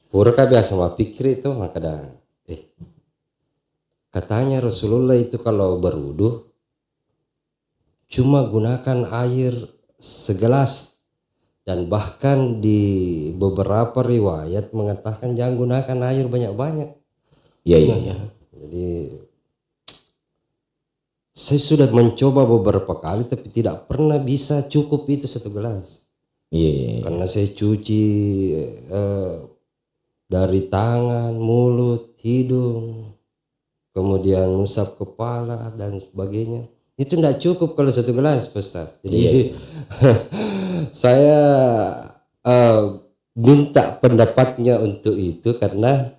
Pura biasa mah pikir itu mah kadang. Katanya Rasulullah itu kalau berwudu cuma gunakan air segelas, dan bahkan di beberapa riwayat mengatakan jangan gunakan air banyak-banyak. Iya. Jadi saya sudah mencoba beberapa kali tapi tidak pernah bisa cukup itu satu gelas. Iya. Karena saya cuci dari tangan, mulut, hidung, kemudian usap kepala dan sebagainya. Itu tidak cukup kalau satu gelas, Ustaz. Jadi saya minta pendapatnya untuk itu karena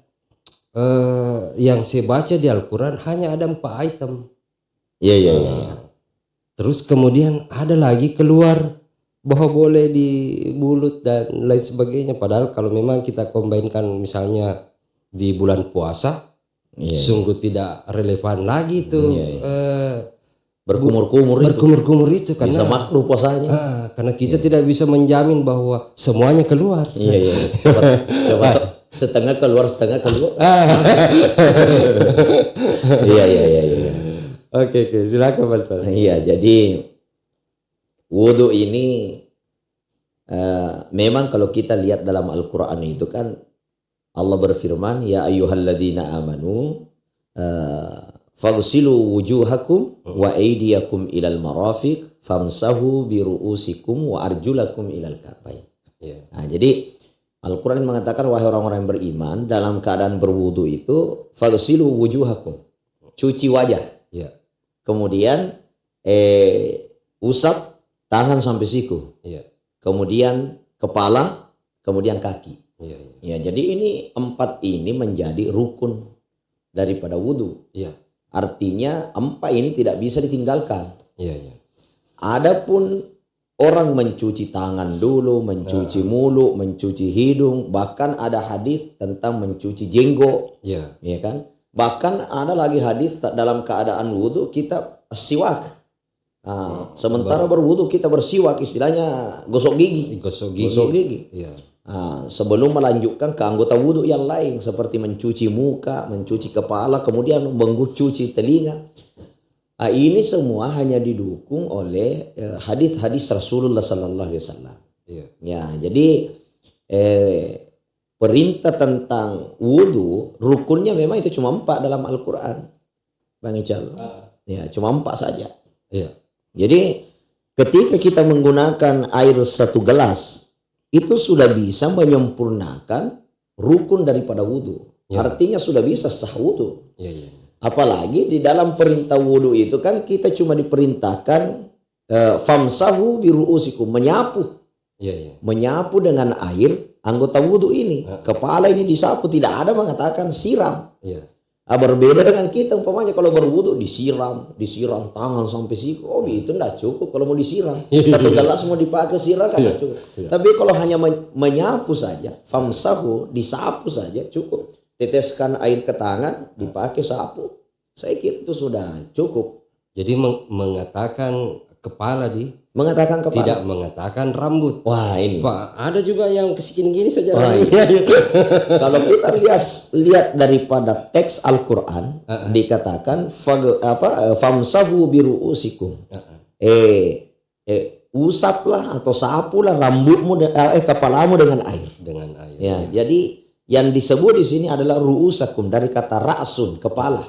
yang saya baca di Al-Quran hanya ada 4 item. Iya. Terus kemudian ada lagi keluar bahwa boleh di mulut dan lain sebagainya. Padahal kalau memang kita kombinkan misalnya di bulan puasa, sungguh tidak relevan lagi itu berkumur-kumur itu karena bisa makruh puasanya. Karena kita tidak bisa menjamin bahwa semuanya keluar. Iya. Setengah keluar, setengah keluar. Iya. Oke, silakan Mas. Iya, jadi wudu ini memang kalau kita lihat dalam Al-Quran itu kan Allah berfirman, ya ayyuhalladzina amanu faghsilu wujuhakum wa aydiyakum ilal marafiq famsahu biru'usikum wa arjulakum ilal ka'bayn. Nah, jadi Al-Quran mengatakan, wahai orang-orang yang beriman, dalam keadaan berwudu itu faghsilu wujuhakum, cuci wajah. Kemudian usap tangan sampai siku. Kemudian kepala, kemudian kaki. Ya, jadi ini 4 ini menjadi rukun daripada wudu. Artinya 4 ini tidak bisa ditinggalkan. Adapun orang mencuci tangan dulu, mencuci mulut, mencuci hidung, bahkan ada hadis tentang mencuci jenggot, ya kan? Bahkan ada lagi hadis dalam keadaan wudu kita siwak. Sementara berwudu kita bersiwak, istilahnya gosok gigi. Sebelum melanjutkan ke anggota wudu yang lain seperti mencuci muka, mencuci kepala, kemudian mencuci telinga. Ini semua hanya didukung oleh hadis-hadis Rasulullah Sallallahu Alaihi Wasallam. Ya, jadi perintah tentang wudu rukunnya memang itu cuma 4 dalam Al-Quran, Bang Ical. Ya, cuma 4 saja. Jadi ketika kita menggunakan air 1 gelas itu sudah bisa menyempurnakan rukun daripada wudu. Artinya sudah bisa sah wudu. Apalagi di dalam perintah wudu itu kan kita cuma diperintahkan famsahu biru'usikum, menyapu. Menyapu dengan air anggota wudu ini. Kepala ini disapu, tidak ada mengatakan siram. Berbeda dengan kita umpamanya kalau berwudu disiram tangan sampai siku. Itu tidak cukup kalau mau disiram. 1 gelas mau dipakai siram kan tidak cukup. Tapi kalau hanya menyapu saja, famsahu, disapu saja cukup. Teteskan air ke tangan, dipakai sapu. Saya kira itu sudah cukup. Jadi mengatakan kepala mengatakan kepala, tidak mengatakan rambut. Wah, ini Pak, ada juga yang kesegini-gini saja. Kalau kita lihat daripada teks Al-Quran dikatakan famsahu biru'usikum. Usaplah atau sapulah rambutmu kepalamu dengan air. Ya, jadi yang disebut di sini adalah ru'usakum dari kata ra'sun, kepala.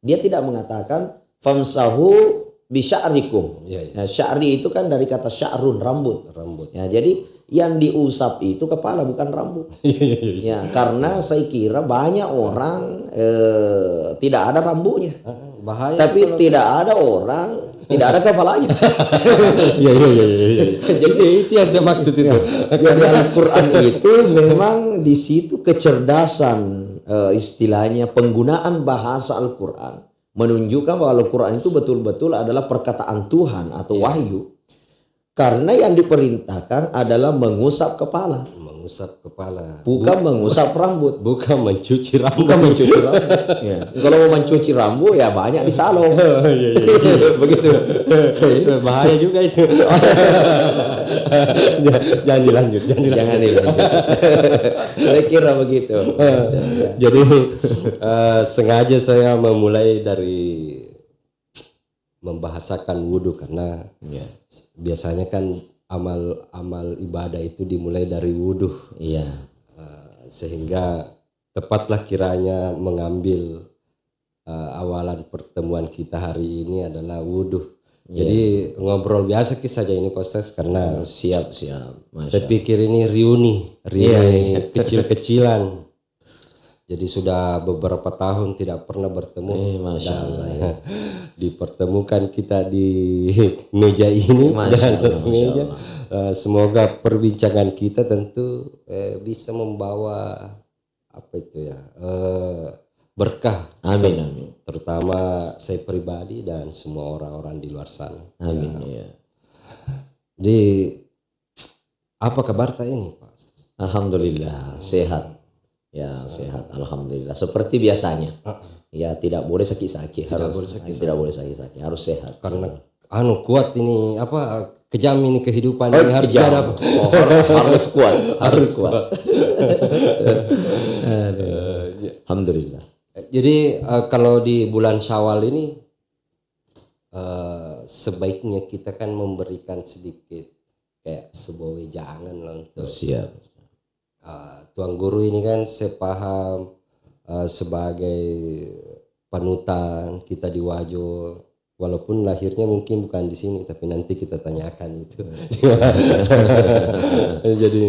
Dia tidak mengatakan famsahu bisya'rikum. Sya'ri itu kan dari kata sya'run, rambut. Ya, jadi yang diusap itu kepala bukan rambut. Ya, karena saya kira banyak orang tidak ada rambutnya. Bahaya. Tapi tidak ada orang tidak ada kepalanya. Jadi itu yang saya maksud itu. Jadi Al-Quran itu memang di situ kecerdasan, istilahnya penggunaan bahasa Al-Quran menunjukkan bahwa Al-Quran itu betul-betul adalah perkataan Tuhan atau wahyu. Karena yang diperintahkan adalah mengusap kepala. mengusap kepala. Bukan mengusap rambut. Bukan mencuci rambut. Bukan mencuci rambut. Ya. Kalau mau mencuci rambut ya banyak di salon. Iya. Begitu. Bahaya juga itu. Jangan dilanjut. Jangan dilanjut. Saya kira begitu. Jadi sengaja saya memulai dari membahasakan wudhu karena biasanya kan amal ibadah itu dimulai dari wudhu. Iya. Sehingga tepatlah kiranya mengambil awalan pertemuan kita hari ini adalah wudhu. Jadi ngobrol biasa saja ini Pak Ustaz karena siap. Saya pikir ini reuni kecil-kecilan. Jadi sudah beberapa tahun tidak pernah bertemu. Masya Allah, ya. Dipertemukan kita di meja ini dan satu meja. Semoga perbincangan kita tentu bisa membawa berkah. Amin. Terutama saya pribadi dan semua orang-orang di luar sana. Amin. Ya. Jadi apa kabar tak ini Pak? Alhamdulillah sehat. Ya sehat, alhamdulillah. Seperti biasanya. Ya tidak boleh sakit-sakit. Tidak boleh sakit-sakit. Harus sehat. Karena kuat ini kejam ini kehidupan ini harus ada. Harus kuat. Alhamdulillah. Jadi kalau di bulan Syawal ini sebaiknya kita kan memberikan sedikit kayak sebuah wejangan lah untuk siap. Tuan Guru ini kan saya paham sebagai panutan kita di Wajo, walaupun lahirnya mungkin bukan di sini tapi nanti kita tanyakan itu. Jadi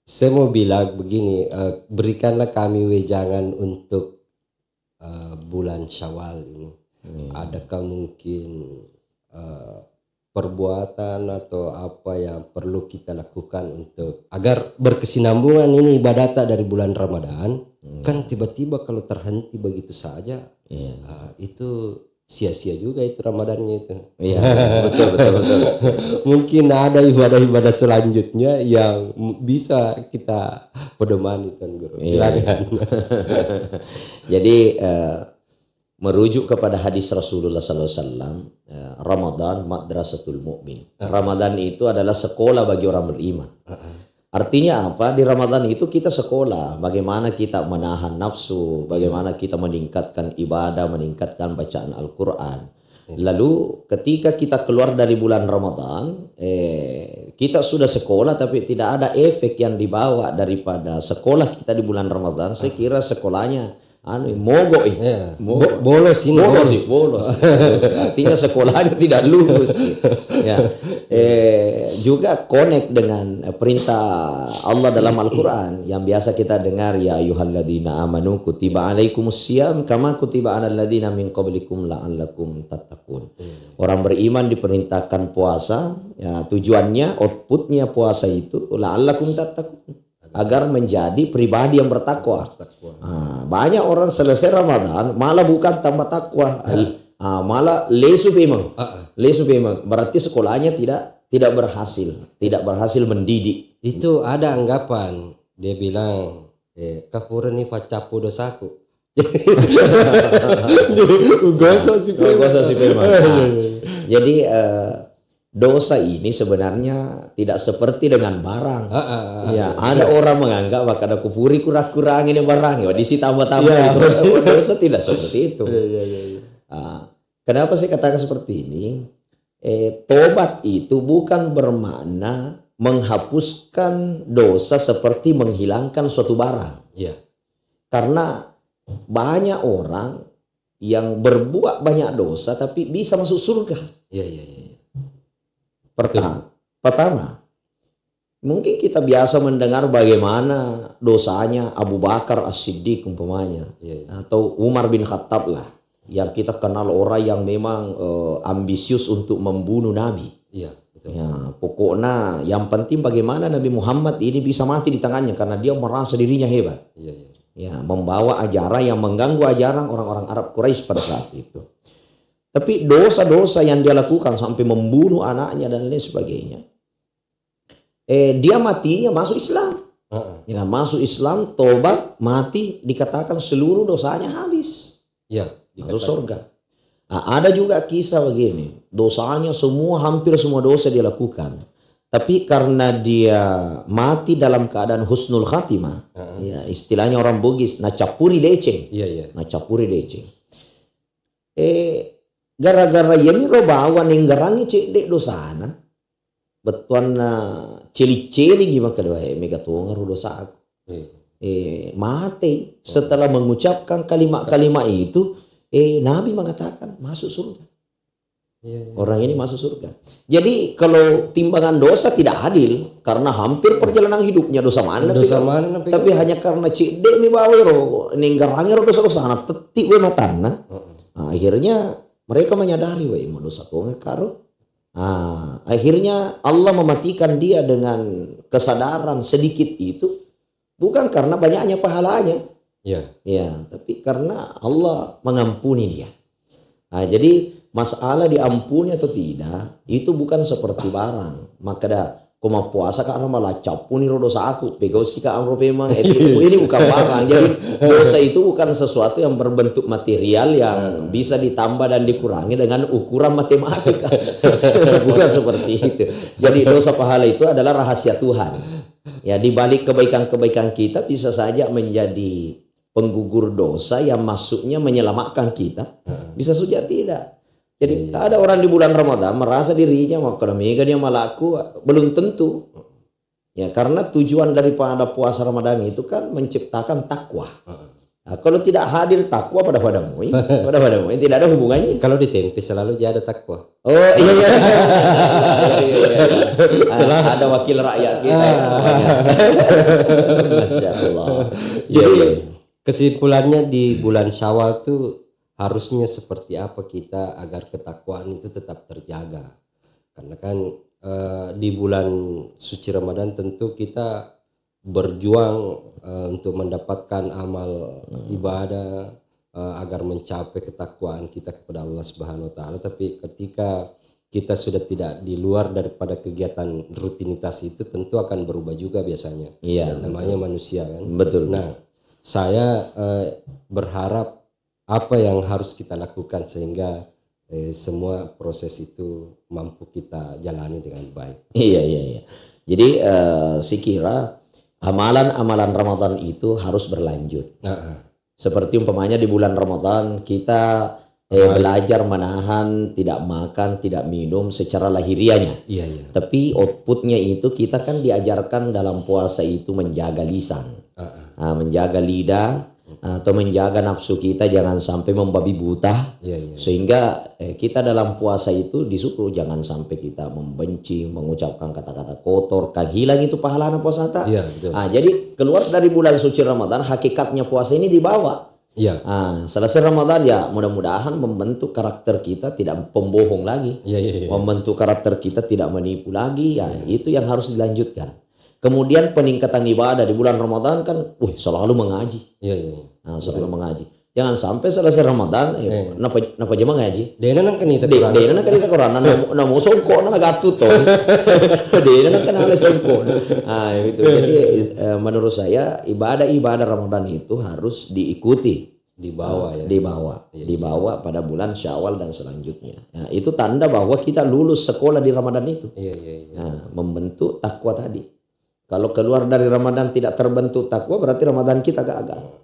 saya mau bilang begini, berikanlah kami wejangan untuk bulan Syawal ini. Adakah mungkin perbuatan atau apa yang perlu kita lakukan untuk agar berkesinambungan ini ibadah dari bulan Ramadan? Kan tiba-tiba kalau terhenti begitu saja, itu sia-sia juga itu Ramadannya itu. Iya, betul. Mungkin ada ibadah-ibadah selanjutnya yang bisa kita pedomani Tuan Guru. Silakan. Jadi merujuk kepada hadis Rasulullah SAW, Ramadan madrasatul mu'min. Ramadan itu adalah sekolah bagi orang beriman. Artinya apa? Di Ramadan itu kita sekolah bagaimana kita menahan nafsu, bagaimana kita meningkatkan ibadah, meningkatkan bacaan Al-Quran. Lalu ketika kita keluar dari bulan Ramadan, kita sudah sekolah tapi tidak ada efek yang dibawa daripada sekolah kita di bulan Ramadan. Saya kira sekolahnya mogok bolos. Artinya sekolahnya tidak lulus. Juga connect dengan perintah Allah dalam Al-Quran yang biasa kita dengar, ya ayyuhalladzina amanu kutiba alaikumusiyam kama kutiba alal ladzina min qablikum la'allakum tattaqun. Orang beriman diperintahkan puasa, ya, tujuannya outputnya puasa itu la'allakum tattaqun, agar menjadi pribadi yang bertakwa. Banyak orang selesai Ramadan malah bukan tambah takwa, malah lesu memang. Berarti sekolahnya tidak berhasil mendidik. Itu ada anggapan dia bilang kapura nih pacapu dosaku. Gosok si Pema. Jadi dosa ini sebenarnya tidak seperti dengan barang. Ya, ada orang menganggap bahkan ada kupuri kurang ini barang ya, diisi tambah-tambah. Dosa tidak seperti itu. Kenapa saya katakan seperti ini? Tobat itu bukan bermakna menghapuskan dosa seperti menghilangkan suatu barang. Karena banyak orang yang berbuat banyak dosa tapi bisa masuk surga. Pertama, mungkin kita biasa mendengar bagaimana dosanya Abu Bakar As-Siddiq umpamanya, atau Umar bin Khattab lah, yang kita kenal orang yang memang ambisius untuk membunuh Nabi. Pokoknya yang penting bagaimana Nabi Muhammad ini bisa mati di tangannya karena dia merasa dirinya hebat. Membawa ajaran yang mengganggu ajaran orang-orang Arab Quraisy pada saat itu. Tapi dosa-dosa yang dia lakukan sampai membunuh anaknya dan lain sebagainya, dia matinya masuk Islam. Ya, masuk Islam, tobat, mati, dikatakan seluruh dosanya habis. Ya, masuk surga. Nah, ada juga kisah begini, dosanya hampir semua dosa dia lakukan. Tapi karena dia mati dalam keadaan husnul khatimah, ya istilahnya orang Bugis, nacapuri deceng. Nacapuri deceng. Gara-gara yemi ro bawa ninggarangi cek dek dosana. Betuan celi-celi gimana kedua mega tuang dosa aku. Mati setelah mengucapkan kalimat-kalimat itu, Nabi mengatakan masuk surga. Orang ini masuk surga. Jadi kalau timbangan dosa tidak adil karena hampir perjalanan hidupnya dosa mana tapi hanya karena cik dek mi bawa ro ninggarangi ro dosa-dosa anak tetik we matana. Akhirnya mereka menyadari we mau dosa tuang karo. Akhirnya Allah mematikan dia dengan kesadaran sedikit itu bukan karena banyaknya pahalanya, tapi karena Allah mengampuni dia. Jadi masalah diampuni atau tidak itu bukan seperti barang. Maka dah koma puasa karena malah capuni dosa aku, pegosi ka amro memang ini bukan barang. Jadi dosa itu bukan sesuatu yang berbentuk material yang bisa ditambah dan dikurangi dengan ukuran matematika. Bukan seperti itu. Jadi dosa pahala itu adalah rahasia Tuhan. Ya, di balik kebaikan-kebaikan kita bisa saja menjadi penggugur dosa yang masuknya menyelamatkan kita. Bisa saja tidak. Jadi ada orang di bulan Ramadan merasa dirinya mau kedemikian dia malaku, belum tentu. Ya, karena tujuan daripada puasa Ramadan itu kan menciptakan takwa. Nah, kalau tidak hadir takwa padamu tidak ada hubungannya. Kalau di tempe selalu ada takwa. Oh iya. Ada wakil rakyat kita. Masya Allah. Jadi kesimpulannya di bulan Syawal tuh harusnya seperti apa kita agar ketakwaan itu tetap terjaga. Karena kan di bulan suci Ramadan tentu kita berjuang untuk mendapatkan amal ibadah agar mencapai ketakwaan kita kepada Allah Subhanahu wa taala. Tapi ketika kita sudah tidak di luar daripada kegiatan rutinitas itu tentu akan berubah juga biasanya. Iya, namanya manusia kan. Betul. Nah, saya berharap apa yang harus kita lakukan sehingga semua proses itu mampu kita jalani dengan baik. Iya. Jadi saya kira amalan-amalan Ramadan itu harus berlanjut. Seperti umpamanya di bulan Ramadan kita belajar menahan tidak makan, tidak minum secara lahiriahnya. Iya. Tapi outputnya itu kita kan diajarkan dalam puasa itu menjaga lisan, menjaga lidah, atau menjaga nafsu kita jangan sampai membabi buta. Sehingga kita dalam puasa itu disuruh jangan sampai kita membenci, mengucapkan kata-kata kotor, kan hilang itu pahala puasa tak. Jadi keluar dari bulan suci Ramadan hakikatnya puasa ini dibawa. Selesai Ramadan ya mudah-mudahan membentuk karakter kita tidak pembohong lagi. Membentuk karakter kita tidak menipu lagi. Itu yang harus dilanjutkan. Kemudian peningkatan ibadah di bulan Ramadan kan selalu mengaji. Selalu mengaji. Jangan sampai selesai Ramadan napa jema ngaji. Dena nang kanita Quran na mo songko na gatut to. Dena nang kanale songko. Itu. Jadi menurut saya ibadah Ramadan itu harus diikuti, dibawa pada bulan Syawal dan selanjutnya. Itu tanda bahwa kita lulus sekolah di Ramadan itu. Membentuk takwa tadi. Kalau keluar dari Ramadan tidak terbentuk takwa berarti Ramadan kita gagal.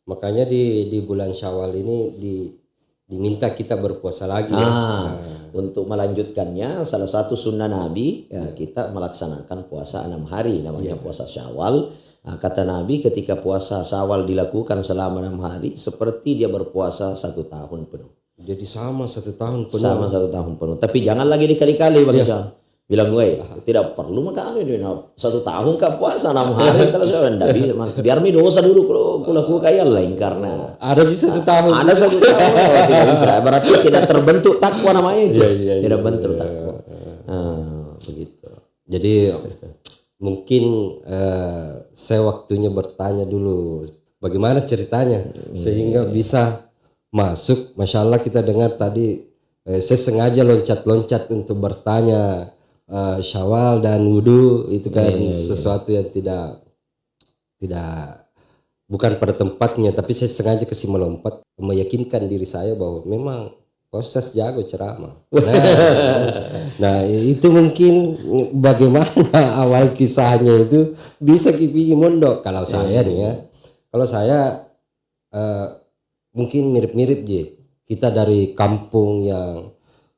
Makanya di bulan Syawal ini diminta kita berpuasa lagi. Untuk melanjutkannya salah satu sunnah Nabi kita melaksanakan puasa 6 hari namanya puasa Syawal. Kata Nabi ketika puasa Syawal dilakukan selama 6 hari seperti dia berpuasa 1 tahun penuh. Jadi sama 1 tahun penuh. Sama 1 tahun penuh. Tapi jangan lagi dikali-kali Bang Ican. Bilang gue tidak perlu makan 1 tahun kak puasa 6 hari setelah saya biar mi dosa dulu kalau aku kayak lain karena ada di 1 tahun. Ada 1 tahun tidak bisa berarti tidak terbentuk takwa namanya itu. Tidak bentuk takwa. Begitu. Jadi mungkin saya waktunya bertanya dulu bagaimana ceritanya sehingga bisa masuk. Masya Allah kita dengar tadi saya sengaja loncat-loncat untuk bertanya Syawal dan wudhu itu kan sesuatu yang tidak bukan pada tempatnya, tapi saya sengaja kasih melompat meyakinkan diri saya bahwa memang proses jago ceramah. Nah, itu mungkin bagaimana awal kisahnya itu bisa kipigi mondok. Kalau saya nih ya, kalau saya mungkin mirip-mirip kita dari kampung yang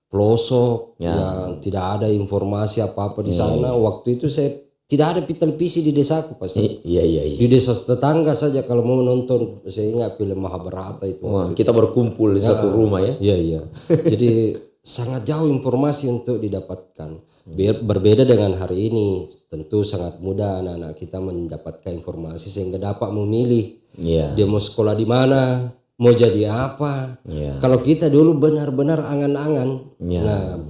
pelosok yang tidak ada informasi apa-apa di sana. Waktu itu saya tidak ada televisi di desaku pasti. Iya. Di desa tetangga saja kalau mau nonton, saya ingat film Mahabharata itu. Kita berkumpul di satu rumah ya. Iya. Jadi sangat jauh informasi untuk didapatkan. Berbeda dengan hari ini, tentu sangat mudah anak-anak kita mendapatkan informasi sehingga dapat memilih dia mau sekolah di mana, mau jadi apa. Kalau kita dulu benar-benar angan-angan. Nah,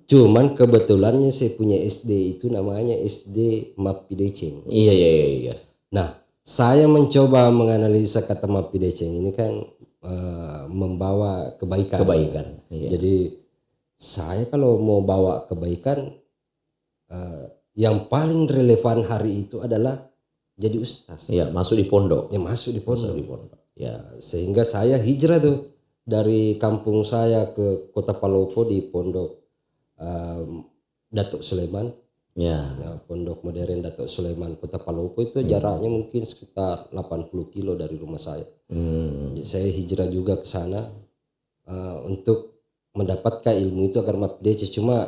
cuman kebetulannya saya punya SD itu namanya SD Mapideceng. Iya. Nah, saya mencoba menganalisa kata Mapideceng ini kan membawa kebaikan. Iya. Jadi saya kalau mau bawa kebaikan, yang paling relevan hari itu adalah jadi ustaz. Iya, masuk di pondok. Ya, masuk di pondok. Ya, sehingga saya hijrah tuh dari kampung saya ke Kota Palopo di pondok Datuk Sulaiman. Nah, pondok modern Datuk Sulaiman Kota Palopo itu jaraknya mungkin sekitar 80 kilo dari rumah saya. Jadi saya hijrah juga ke sana untuk mendapatkan ilmu itu agar mapdece. Cuma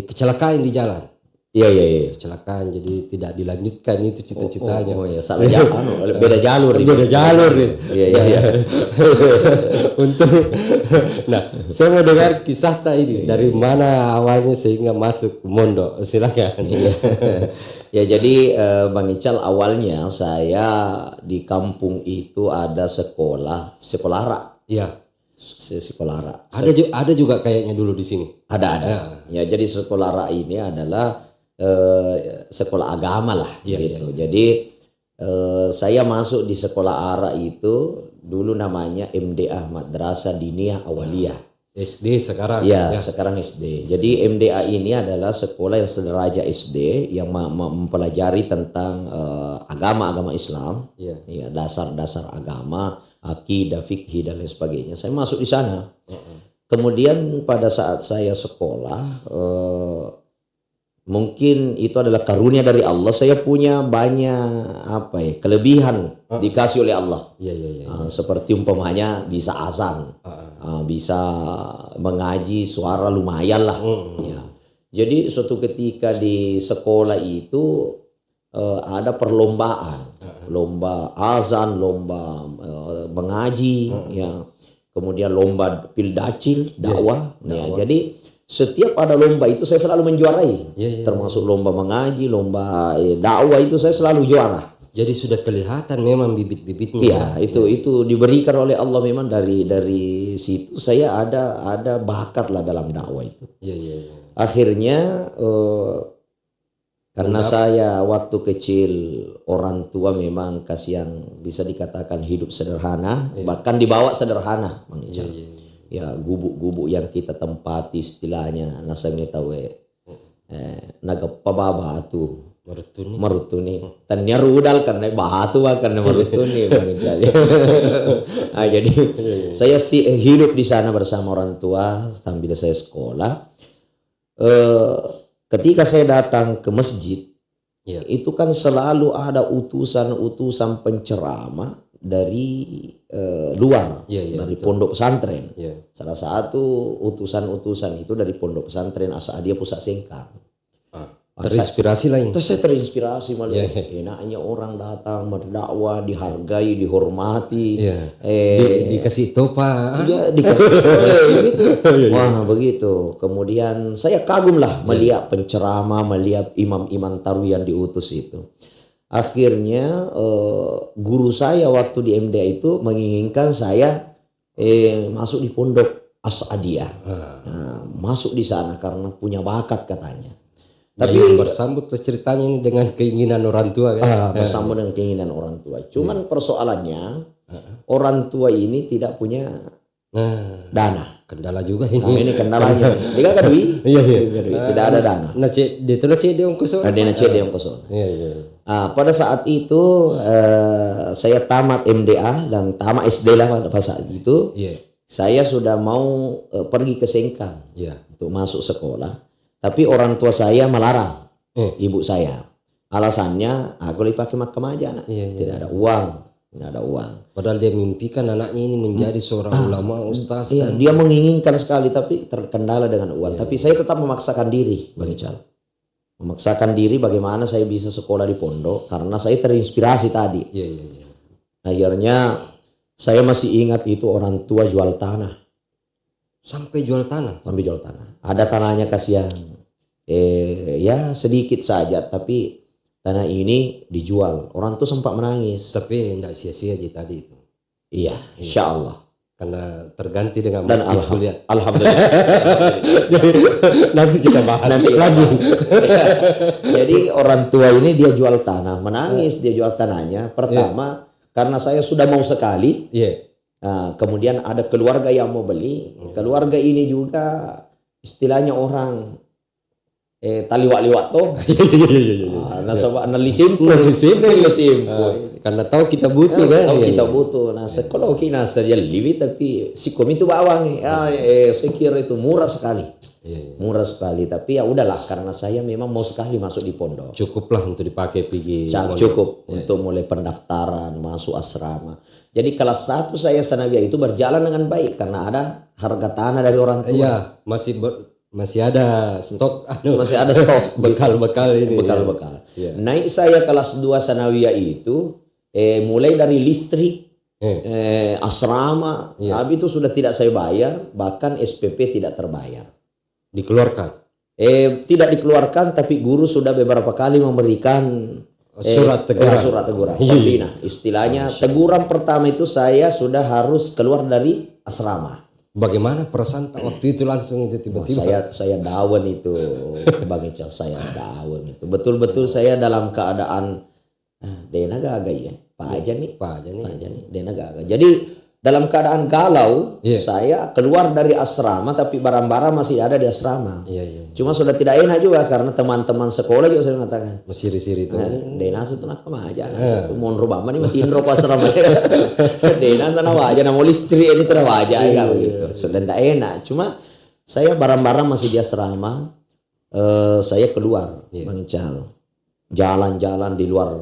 kecelakaan di jalan. Iya. Kecelakaan, jadi tidak dilanjutkan itu cita-citanya. Salah beda jalur. Iya. Nah, saya mau dengar kisah ini dari mana awalnya sehingga masuk mondok. Silakan. Ya, jadi Bang Ical, awalnya saya di kampung itu ada sekolah ra. Iya. Sekolah ra. Ada juga kayaknya dulu di sini. Ada. Ya, jadi sekolah ra ini adalah sekolah agama lah gitu. Jadi saya masuk di sekolah ARA itu dulu namanya MDA, Madrasah Diniyah Awaliyah. SD sekarang. Ya, sekarang SD. Jadi MDA ini adalah sekolah yang sederajat SD yang mempelajari tentang agama Islam. Ya, dasar-dasar agama, akidah, fikih dan lain sebagainya. Saya masuk di sana. Kemudian pada saat saya sekolah, mungkin itu adalah karunia dari Allah. Saya punya banyak kelebihan dikasih oleh Allah. Seperti umpamanya bisa azan, bisa mengaji, suara lumayan lah. Jadi suatu ketika di sekolah itu ada perlombaan, lomba azan, lomba mengaji, kemudian lomba pildacil, dakwah. Jadi setiap ada lomba itu saya selalu menjuarai, termasuk lomba mengaji, lomba dakwah itu saya selalu juara. Jadi sudah kelihatan memang bibit-bibitnya. Iya, itu diberikan oleh Allah memang dari situ saya ada bakat lah dalam dakwah itu. Iya. Akhirnya karena saya waktu kecil orang tua memang kasihan, bisa dikatakan hidup sederhana, bahkan dibawa sederhana, Bang Ical. Ya, gubuk-gubuk yang kita tempati istilahnya nasangnya tahu naga pababa tu marutuni tanya rudal karena batu karena marutuni Bang Ical. Jadi saya hidup di sana bersama orang tua sambil saya sekolah. Ketika saya datang ke masjid, itu kan selalu ada utusan penceramah dari luar, dari pondok pesantren. Salah satu utusan itu dari pondok pesantren Asadiyah Pusat Sengkang. Terinspirasi lah ini. Terus saya terinspirasi malah. Enaknya orang datang berdakwah, dihargai, dihormati, dikasih topa. Dikasih gitu. Wah, begitu. Kemudian saya kagum lah melihat penceramah, melihat imam-imam taruh yang diutus itu. Akhirnya guru saya waktu di MDA itu menginginkan saya masuk di pondok Asadiyah. Masuk di sana karena punya bakat katanya. Tapi bersambut ceritanya ini dengan keinginan orang tua kan? Bersambut dengan keinginan orang tua. Cuman persoalannya orang tua ini tidak punya dana. kendala juga ini. Nah, ini kendalanya. Dia kan duit. Iya. Tidak ada dana. Nah, dia yang kusur. Ada yang kosong. Iya. Pada saat itu saya tamat MDA dan tamat SD lah pada saat itu. Iya. Saya sudah mau pergi ke Sengkang untuk masuk sekolah, tapi orang tua saya melarang. Ibu saya, alasannya aku lebih pakai makam aja anak. Tidak ada uang. Padahal dia mimpikan anaknya ini menjadi seorang ulama, ustaz. Iya, dia menginginkan sekali tapi terkendala dengan uang. Tapi saya tetap memaksakan diri, Bang Ical. Memaksakan diri bagaimana saya bisa sekolah di pondok karena saya terinspirasi tadi. Iya. Akhirnya saya masih ingat itu orang tua jual tanah. Sampai jual tanah. Ada tanahnya kasihan. Ya sedikit saja tapi tanah ini dijual. Orang tuh sempat menangis. Tapi tidak sia-sia aja tadi itu. Iya, insya Allah. Karena terganti dengan Dan masjid kuliah. Alhamdulillah. Jadi nanti kita bahas. Lanjut. Jadi orang tua ini dia jual tanah, menangis dia jual tanahnya. Pertama karena saya sudah mau sekali. Kemudian ada keluarga yang mau beli. Keluarga ini juga istilahnya orang taliwak-liwak toh. Nasabah analisim. Karena tahu kita butuh kan. Kita butuh. Nah, kalau kita saja lebih tapi si kom itu bawang. Saya kira itu murah sekali. Murah sekali, tapi ya udahlah karena saya memang mau sekali masuk di pondok. Cukuplah untuk dipakai pergi. Cukup untuk mulai pendaftaran masuk asrama. Jadi kelas 1 saya sanawiyah itu berjalan dengan baik karena ada harga tanah dari orang tua. Iya, masih ada stok. Masih ada stok bekal-bekal ini. Bekal-bekal. Naik saya kelas 2 sanawiyah itu mulai dari listrik, asrama, habis itu sudah tidak saya bayar, bahkan SPP tidak terbayar. Dikeluarkan? Tidak dikeluarkan, tapi guru sudah beberapa kali memberikan surat teguran. Terbina. Istilahnya teguran pertama itu saya sudah harus keluar dari asrama. Bagaimana perasaan waktu itu langsung itu tiba-tiba? Saya dawan itu, Bang Ical, saya dawan itu. Betul-betul saya dalam keadaan Dena gagal ya. Pak aja nih. Dena gagal. Jadi dalam keadaan galau, saya keluar dari asrama tapi barang-barang masih ada di asrama. Cuma sudah tidak enak juga karena teman-teman sekolah juga saya mengatakan. Mesiri-siri itu. Dena itu nak aja. Satu mohon rubah ini mati indro pas asrama. Dena sana wajah, mau listrik ini terus wajah ya begitu. Sudah tidak enak. Cuma saya barang-barang masih di asrama. Saya keluar, Bang Ical. Jalan-jalan di luar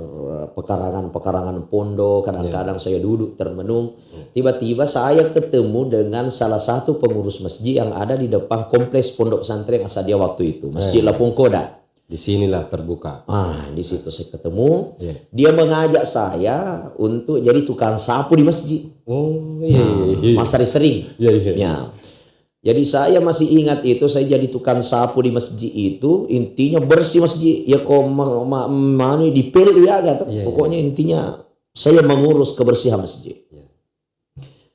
pekarangan pondok, kadang-kadang saya duduk termenung. Tiba-tiba saya ketemu dengan salah satu pengurus masjid yang ada di depan kompleks pondok pesantren Asadia waktu itu, Masjid Lapung Koda. Disinilah terbuka. Di situ saya ketemu. Dia mengajak saya untuk jadi tukang sapu di masjid. Mas sering. Jadi saya masih ingat itu, saya jadi tukang sapu di masjid itu, intinya bersih masjid. Ya kok mana dipel ya gitu. Pokoknya intinya saya mengurus kebersihan masjid.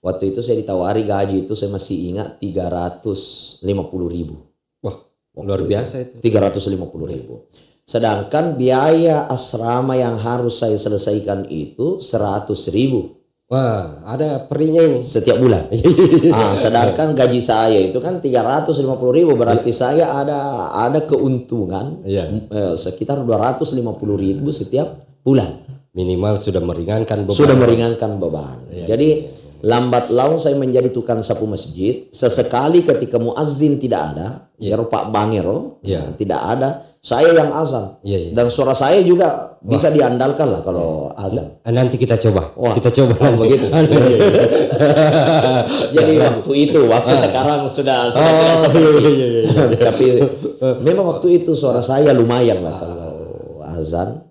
Waktu itu saya ditawari gaji itu saya masih ingat 350.000. Wah, luar biasa itu. 350.000. Sedangkan biaya asrama yang harus saya selesaikan itu 100.000. Wah, ada perinya ini setiap bulan. Sedangkan gaji saya itu kan 350.000, berarti saya ada keuntungan sekitar 250.000 setiap bulan. Minimal sudah meringankan beban. Jadi lambat laun saya menjadi tukang sapu masjid. Sesekali ketika muazzin tidak ada, Pak Bangero tidak ada, saya yang azan. Dan suara saya juga bisa diandalkan lah kalau azan. Nanti kita coba. Kita coba nanti. Begitu. Jadi waktu sekarang sudah tidak seperti itu. Tapi memang waktu itu suara saya lumayan lah kalau azan.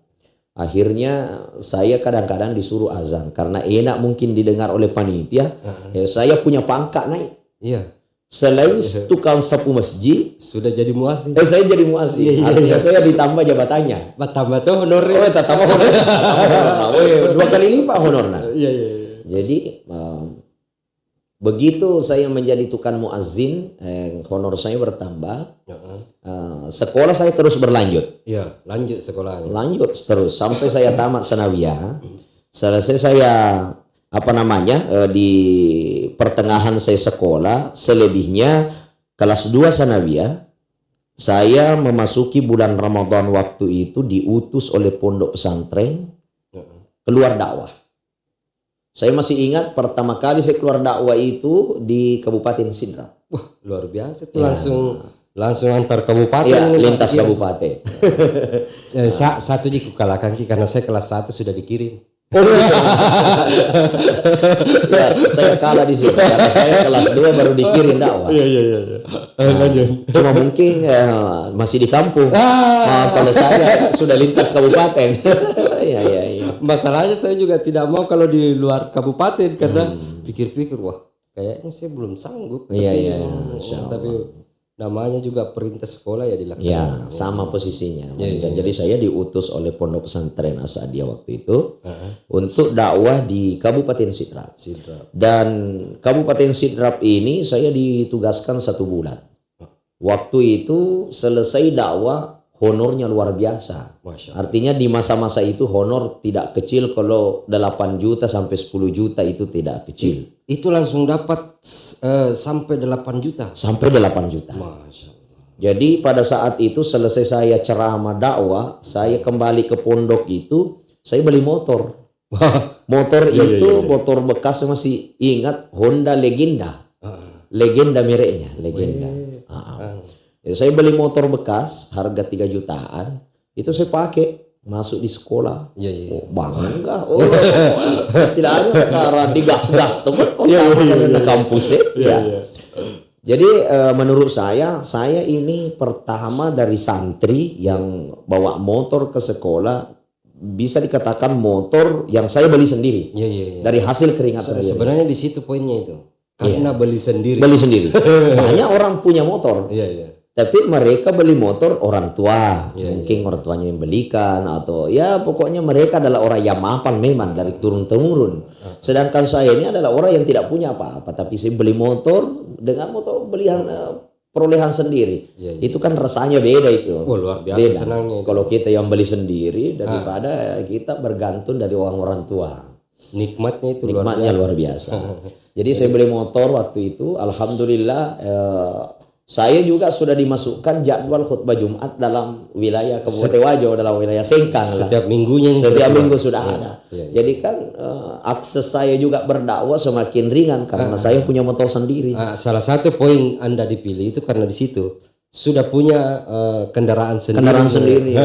Akhirnya saya kadang-kadang disuruh azan karena enak mungkin didengar oleh panitia. Saya punya pangkat naik. Selain tukang sapu masjid, sudah jadi muazzin. Saya jadi muazzin. Artinya saya ditambah jabatannya. Tambah tuh honornya. Tambah honornya. 2 kali lipat honornya. Jadi begitu saya menjadi tukang muazzin, honor saya bertambah. Sekolah saya terus berlanjut. Lanjut sekolahnya. Lanjut terus sampai saya tamat sanawiyah. Selesai saya pertengahan saya sekolah, selebihnya kelas 2 sanawiyah. Saya memasuki bulan Ramadan waktu itu diutus oleh pondok pesantren keluar dakwah. Saya masih ingat pertama kali saya keluar dakwah itu di Kabupaten Sidrap. Wah, luar biasa itu, langsung antar kabupaten. Iya, lintas kabupaten. Satu di kukalahkan karena saya kelas 1 sudah dikirim. Ya, saya kalah di situ karena saya kelas 2 baru dikirim dakwah. Iya. Cuma mungkin masih di kampung. Kalau saya sudah lintas kabupaten. Iya. Masalahnya saya juga tidak mau kalau di luar kabupaten karena pikir-pikir wah kayaknya saya belum sanggup. Iya. Tapi namanya juga perintah sekolah ya dilaksanakan. Ya, sama posisinya. Jadi saya diutus oleh pondok pesantren Asadiyah waktu itu untuk dakwah di Kabupaten Sidrap. Dan Kabupaten Sidrap ini saya ditugaskan 1 bulan. Waktu itu selesai dakwah, honornya luar biasa. Artinya di masa-masa itu honor tidak kecil, kalau 8 juta sampai 10 juta itu tidak kecil. Itu langsung dapat sampai 8 juta. Sampai 8 juta. Masya Allah. Jadi pada saat itu selesai saya ceramah dakwah, saya kembali ke pondok itu, saya beli motor. Motor itu motor bekas, saya masih ingat, Honda Legenda. Legenda mereknya, Legenda. Ya, saya beli motor bekas harga 3 jutaan, itu saya pakai masuk di sekolah. Bangga. Istilahnya sekarang digas-gas teman kota kampus ya. Jadi menurut saya ini pertama dari santri yang bawa motor ke sekolah, bisa dikatakan motor yang saya beli sendiri. Dari hasil keringat sendiri. Sebenarnya di situ poinnya itu. Karena beli sendiri. Banyak orang punya motor. Tapi mereka beli motor orang tua, mungkin orang tuanya yang belikan, atau ya pokoknya mereka adalah orang yang mapan memang dari turun-temurun. Sedangkan saya ini adalah orang yang tidak punya apa-apa, tapi saya beli motor dengan motor belian perolehan sendiri. Itu kan rasanya beda itu. Luar biasa beda. Senangnya. Kalau kita yang beli sendiri daripada kita bergantung dari orang tua. Nikmatnya itu luar biasa. Jadi saya beli motor waktu itu, alhamdulillah. Saya juga sudah dimasukkan jadwal khutbah Jumat dalam wilayah Kabupaten Wajo, dalam wilayah Sengkang. Setiap minggunya. Setiap minggu sudah ada. Jadi kan akses saya juga berdakwah semakin ringan karena saya punya motor sendiri. Salah satu poin Anda dipilih itu karena di situ sudah punya kendaraan sendiri.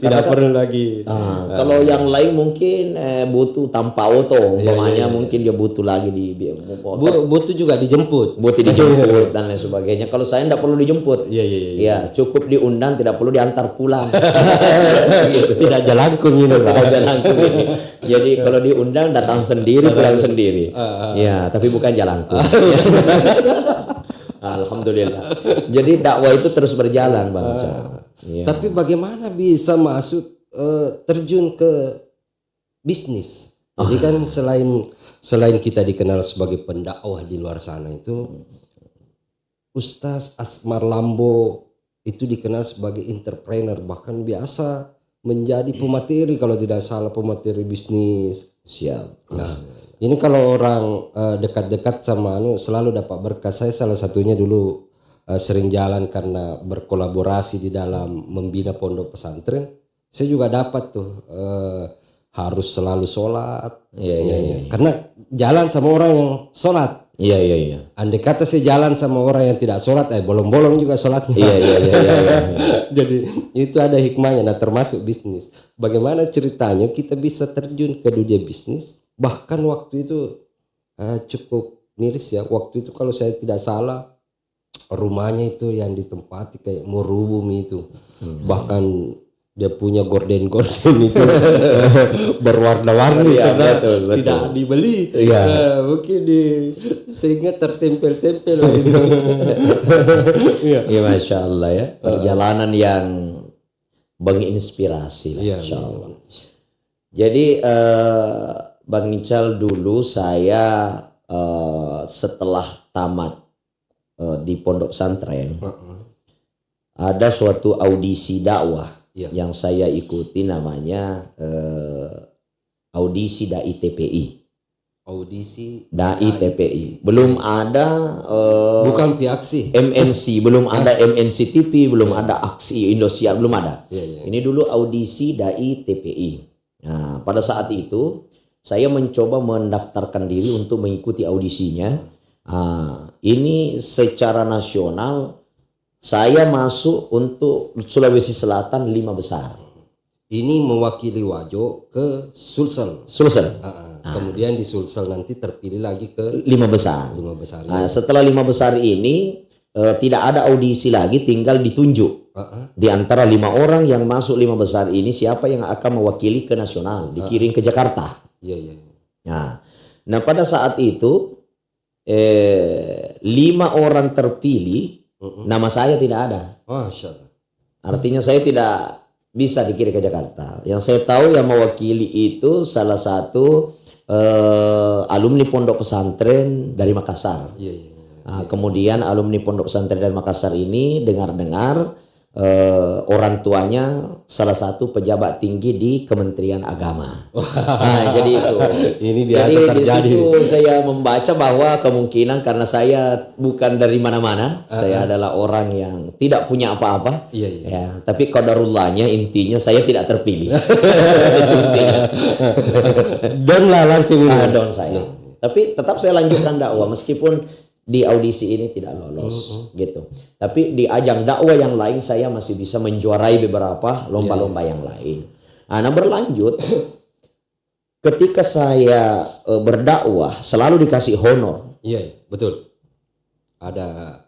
Tidak perlu lagi. Kalau yang lain mungkin butuh tanpa auto, umpamanya mungkin dia butuh lagi butuh juga dijemput. Dan lain sebagainya. Kalau saya tidak perlu dijemput. Ya, cukup diundang, tidak perlu diantar pulang. Tidak jalangkung ini. Jadi kalau diundang datang sendiri, pulang sendiri. Ya, tapi bukan jalangkung. Alhamdulillah. Jadi dakwah itu terus berjalan, Bang Ical. Tapi bagaimana bisa masuk terjun ke bisnis? Jadi kan selain kita dikenal sebagai pendakwah di luar sana itu, Ustaz Asmar Lambo itu dikenal sebagai entrepreneur, bahkan biasa menjadi pemateri kalau tidak salah, pemateri bisnis. Siap. Nah, ini kalau orang dekat-dekat sama selalu dapat berkah. Saya salah satunya dulu sering jalan karena berkolaborasi di dalam membina pondok pesantren. Saya juga dapat tuh harus selalu sholat. Karena jalan sama orang yang sholat. Andai kata saya jalan sama orang yang tidak sholat, bolong-bolong juga sholatnya. Jadi itu ada hikmahnya. Nah, termasuk bisnis. Bagaimana ceritanya kita bisa terjun ke dunia bisnis? Bahkan waktu itu cukup miris ya. Waktu itu kalau saya tidak salah rumahnya itu yang ditempati kayak murubum itu. Bahkan dia punya gorden-gorden itu berwarna-warni karena betul. Tidak dibeli. Mungkin sehingga tertempel-tempel gitu. Ya, Masya Allah ya. Perjalanan yang menginspirasi lah, Masya Allah. Jadi Bang Ical, dulu saya setelah tamat di pondok pesantren ada suatu audisi dakwah yang saya ikuti, namanya audisi dai TPI. Audisi Dai TPI. Belum ada bukan piaksi. MNC, belum ada MNC TV, belum ada Aksi Indosiar, belum ada. Iya. Ini dulu audisi Dai TPI. Nah, pada saat itu saya mencoba mendaftarkan diri untuk mengikuti audisinya. Ini secara nasional saya masuk untuk Sulawesi Selatan 5 besar. Ini mewakili Wajo ke Sulsel. Kemudian di Sulsel nanti terpilih lagi ke 5 besar. 5 besar. Setelah 5 besar ini tidak ada audisi lagi, tinggal ditunjuk. Di antara 5 orang yang masuk 5 besar ini siapa yang akan mewakili ke nasional, dikirim ke Jakarta. Iya. Nah pada saat itu 5 orang terpilih, nama saya tidak ada. Masya Allah. Artinya saya tidak bisa dikirim ke Jakarta. Yang saya tahu yang mewakili itu salah satu alumni pondok pesantren dari Makassar. Iya. Kemudian alumni pondok pesantren dari Makassar ini dengar-dengar orang tuanya salah satu pejabat tinggi di Kementerian Agama. Jadi itu. Ini biasa jadi terjadi. di situ saya membaca bahwa kemungkinan karena saya bukan dari mana-mana, saya adalah orang yang tidak punya apa-apa. Iya. Ya, tapi qadarullahnya intinya saya tidak terpilih. Don lah langsung. Don saya. Tapi tetap saya lanjutkan dakwah meskipun di audisi ini tidak lolos gitu. Tapi di ajang dakwah yang lain saya masih bisa menjuarai beberapa lomba-lomba yang lain. Nah, berlanjut ketika saya berdakwah selalu dikasih honor. Iya, betul. Ada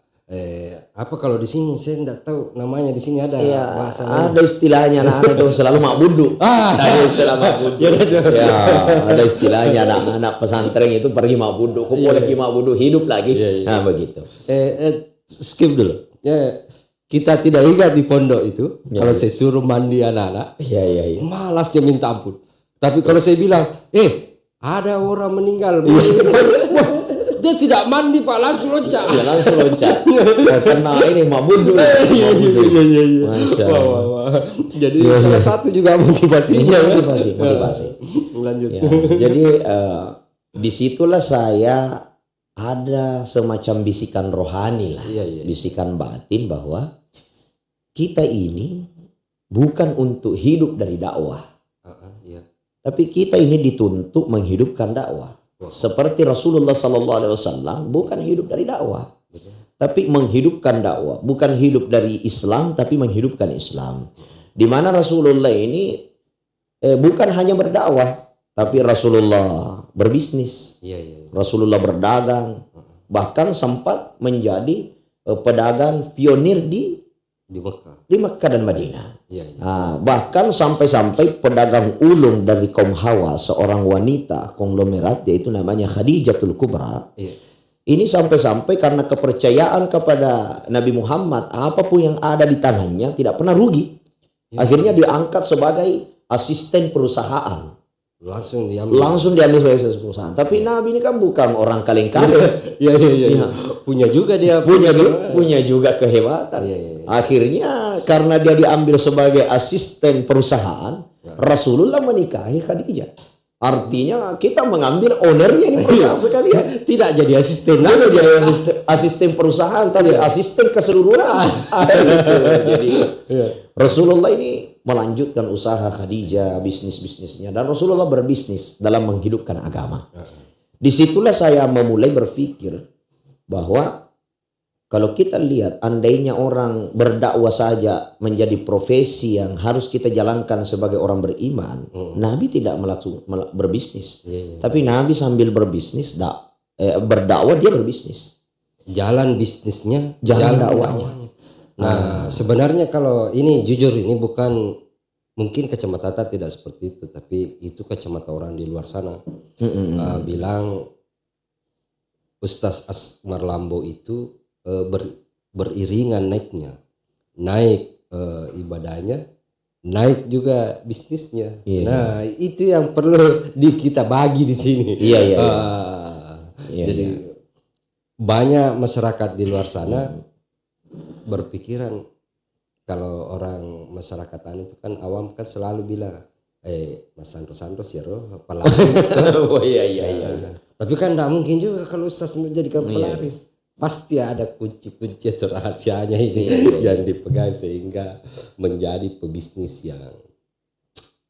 apa kalau di sini saya tidak tahu namanya, di sini ada Ada istilahnya anak-anak itu selalu makbudu. Ada istilah makbudu. Ada istilahnya anak-anak pesantren itu pergi makbudu. Kok boleh pergi makbudu hidup lagi. Nah begitu. Skip dulu. Kita tidak ingat di pondok itu kalau saya suruh mandi anak-anak. Iya. Malasnya minta ampun. Tapi kalau saya bilang, ada orang meninggal. Dia tidak mandi Pak, langsung loncat. Ya langsung loncat. Karena ini makbudu. Iya. Masya Allah. Wah. Jadi salah satu juga motivasinya. Motivasi. Lanjut. Jadi disitulah saya ada semacam bisikan rohani lah. Bisikan batin bahwa kita ini bukan untuk hidup dari dakwah. Tapi kita ini dituntut menghidupkan dakwah. Seperti Rasulullah SAW bukan hidup dari dakwah, tapi menghidupkan dakwah. Bukan hidup dari Islam, tapi menghidupkan Islam. Di mana Rasulullah ini bukan hanya berdakwah, tapi Rasulullah berbisnis. Rasulullah berdagang, bahkan sempat menjadi pedagang pionir di Mekah dan Madinah. Bahkan sampai-sampai pedagang ulung dari kaum Hawa, seorang wanita konglomerat yaitu namanya Khadijatul Kubra. Ini sampai-sampai karena kepercayaan kepada Nabi Muhammad, apapun yang ada di tangannya tidak pernah rugi. Akhirnya diangkat sebagai asisten perusahaan. Langsung diambil sebagai asisten perusahaan. Tapi Nabi ini kan bukan orang kaleng-kaleng. Iya. Punya juga dia. Punya juga kehebatan. Akhirnya karena dia diambil sebagai asisten perusahaan, Rasulullah menikahi Khadijah. Artinya kita mengambil ownernya ini perusahaan sekalian. Tidak jadi asisten. Tidak jadi asisten perusahaan, tapi asisten keseluruhan. Jadi Rasulullah ini melanjutkan usaha Khadijah, bisnisnya, dan Rasulullah berbisnis dalam menghidupkan agama. Disitulah saya memulai berpikir bahwa kalau kita lihat andainya orang berdakwah saja menjadi profesi yang harus kita jalankan sebagai orang beriman, Nabi tidak berbisnis. Tapi Nabi sambil berbisnis, berdakwah dia berbisnis. Jalan bisnisnya, jalan dakwahnya. Nah, sebenarnya kalau ini jujur ini bukan, mungkin kacamata Tata tidak seperti itu, tapi itu kacamata orang di luar sana. Bilang Ustaz Asmar Lambo itu beriringan naiknya, naik ibadahnya, naik juga bisnisnya. Nah itu yang perlu kita bagi di sini. Jadi banyak masyarakat di luar sana berpikiran, kalau orang masyarakat itu kan awam kan selalu bilang Mas Sandro ya pelaris. Oh iya. Tapi kan tidak mungkin juga kalau Ustaz menjadikan pelaris. Pasti ada kunci-kunci atau rahasianya ini yang dipegang sehingga menjadi pebisnis yang,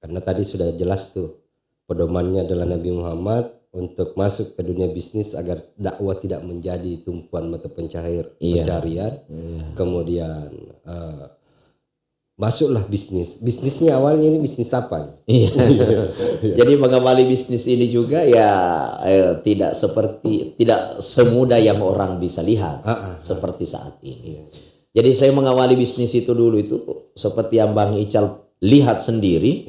karena tadi sudah jelas tuh pedomannya adalah Nabi Muhammad untuk masuk ke dunia bisnis agar dakwah tidak menjadi tumpuan mata pencarian. Kemudian masuklah bisnisnya awalnya ini bisnis apa? Jadi mengawali bisnis ini juga ya tidak semudah yang orang bisa lihat seperti saat ini. Jadi saya mengawali bisnis itu dulu itu seperti yang Bang Ical lihat sendiri.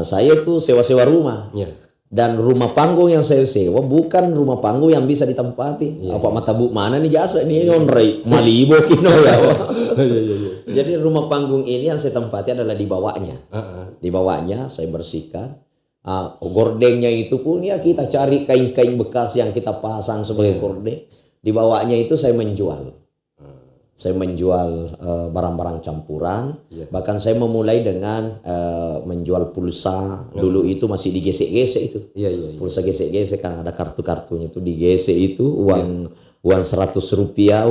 Saya tuh sewa-sewa rumah. Dan rumah panggung yang saya sewa bukan rumah panggung yang bisa ditempati. Apa mata bu mana nih jasa nih onrei Malibu kino ya. Jadi rumah panggung ini yang saya tempati adalah di bawahnya. Di bawahnya saya bersihkan. Gordengnya itu pun ya kita cari kain-kain bekas yang kita pasang sebagai gordeng. Di bawahnya itu saya menjual. Saya menjual barang-barang campuran. Bahkan saya memulai dengan menjual pulsa. Dulu itu masih digesek-gesek itu. Pulsa gesek-gesek kan ada kartu-kartunya itu digesek itu uang 100 rupiah.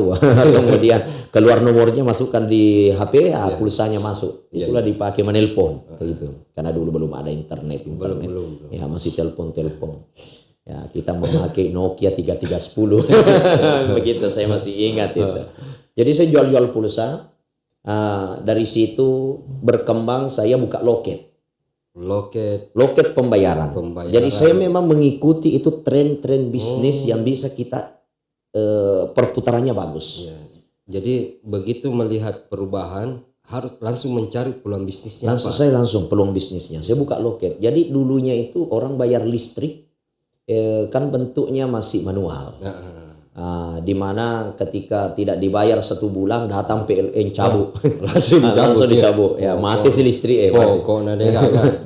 Kemudian keluar nomornya masukkan di HP, pulsanya masuk. Itulah dipakai menelpon begitu. Karena dulu belum ada internet. Belum. Ya masih telepon. Ya kita memakai Nokia 3310. Begitu saya masih ingat itu. Jadi saya jual-jual pulsa, dari situ berkembang saya buka loket pembayaran. Jadi saya memang mengikuti itu tren-tren bisnis yang bisa kita perputarannya bagus. Jadi begitu melihat perubahan harus langsung mencari peluang bisnisnya. Saya langsung peluang bisnisnya. Saya buka loket. Jadi dulunya itu orang bayar listrik kan bentuknya masih manual. Di mana ketika tidak dibayar 1 bulan datang PLN cabut. Langsung dicabut. Ya mati si listrik